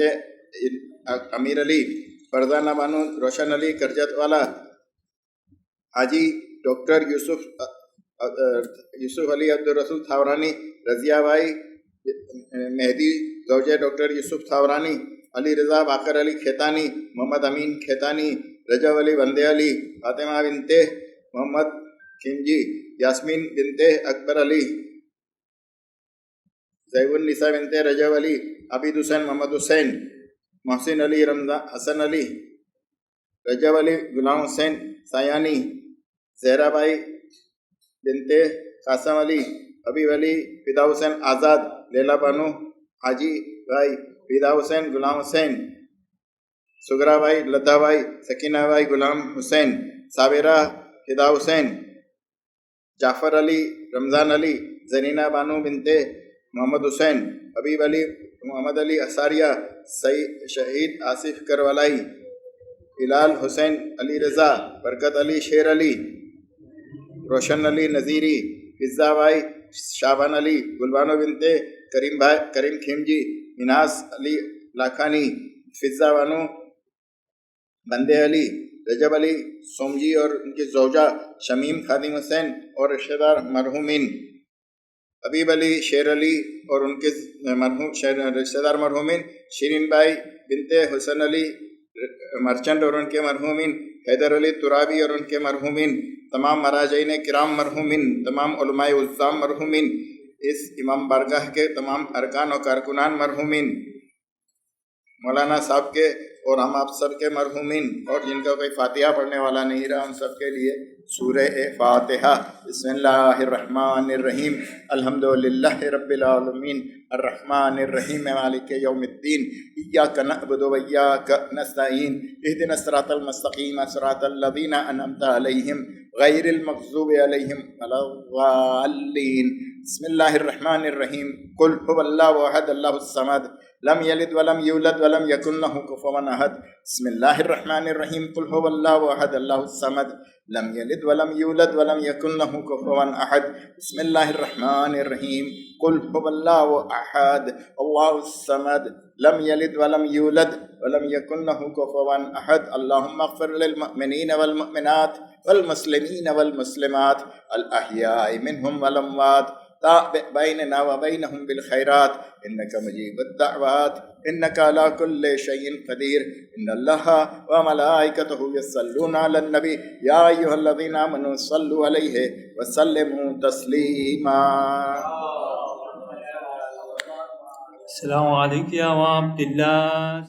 امیر علی، فرزانہ بانو روشن علی کرجت والا، حاجی ڈاکٹر یوسف علی عبد الرسول تھاورانی، رضیہ بھائی مہدی زوجہ ڈاکٹر یوسف تھاورانی، علی رضا باقر علی کھیتانی، محمد امین کھیتانی، رجب علی بندے علی، فاطمہ بنت محمد کھمجی، یاسمین بنت اکبر علی، زیب النساء بنت رجب علی، عبید حسین محمد حسین، محسن علی حسن علی، رجب علی غلام حسین سایانی، زہرا بھائی بنت قاسم علی، حبیب علی فدا حسین آزاد، لیلا بانو حاجی بھائی فدا حسین غلام حسین، سغرا بھائی لدھا بھائی، سکینہ بھائی غلام حسین، صابرہ فدا حسین، جعفر علی رمضان علی، زرینہ بانو بنت محمد حسین، حبیب علی محمد علی اساریہ، شہید آصف کروالائی، ہلال حسین علی رضا، برکت علی شیر علی، روشن علی نذیری، فضا بھائی شابان علی، گلبانو بنت کریم کھیمجی، مناس علی لاکھانی، فضا بانو بندے علی، رجب علی سومجی اور ان کی زوجہ، شمیم خادم حسین اور رشتہ دار مرحومین، حبیب علی شیر علی اور ان کے مرحوم رشتہ دار مرحومین، شیرین بائی بنت حسن علی مرچنٹ اور ان کے مرحومین، حیدر علی ترابی اور ان کے مرحومین، تمام مراجعین کرام مرحومین، تمام علماء عظام مرحومین، اس امام بارگاہ کے تمام ارکان و کارکنان مرحومین، مولانا صاحب کے اور ہم آپ سب کے مرحومین، اور جن کا کوئی فاتحہ پڑھنے والا نہیں رہا ان سب کے لیے سورہ فاتحہ۔ بسم اللہ الرحمن الرحیم، الحمدللہ رب العالمین، الرحمن الرحیم، مالک یوم الدین، ایاک نعبد و ایاک نستعین، اہدنا الصراط المستقیم صراط الذین انعمت علیہم غیر المغضوب علیہم ولا الضالین۔ بسم اللہ الرحمن الرحیم، قل هو اللہ احد اللہ الصمد لم یلد ولم یولد ولم یکن له کفوا احد۔ بسم اللہ الرحمن الرحیم، قل هو اللہ احد اللہ الصمد لم یلد ولم یولد ولم یکن له کفوا احد۔ بسم اللہ الرحمن الرحیم، قل هو اللہ احد اللہ الصمد لم یلد ولم یولد ولم یکن له کفوا احد۔ اللہم اغفر للمؤمنین والمؤمنات والمسلمین والمسلمات الاحیاء منہم والاموات، تابع بیننا وبینہم بالخیرات انک مجیب الدعوات انک علی کل شیء قدیر۔ ان اللہ وملائکتہ یصلون علی النبی یا ایھا الذین آمنوا صلوا علیہ وسلموا تسلیما۔ السلام علیکم یا عبداللہ۔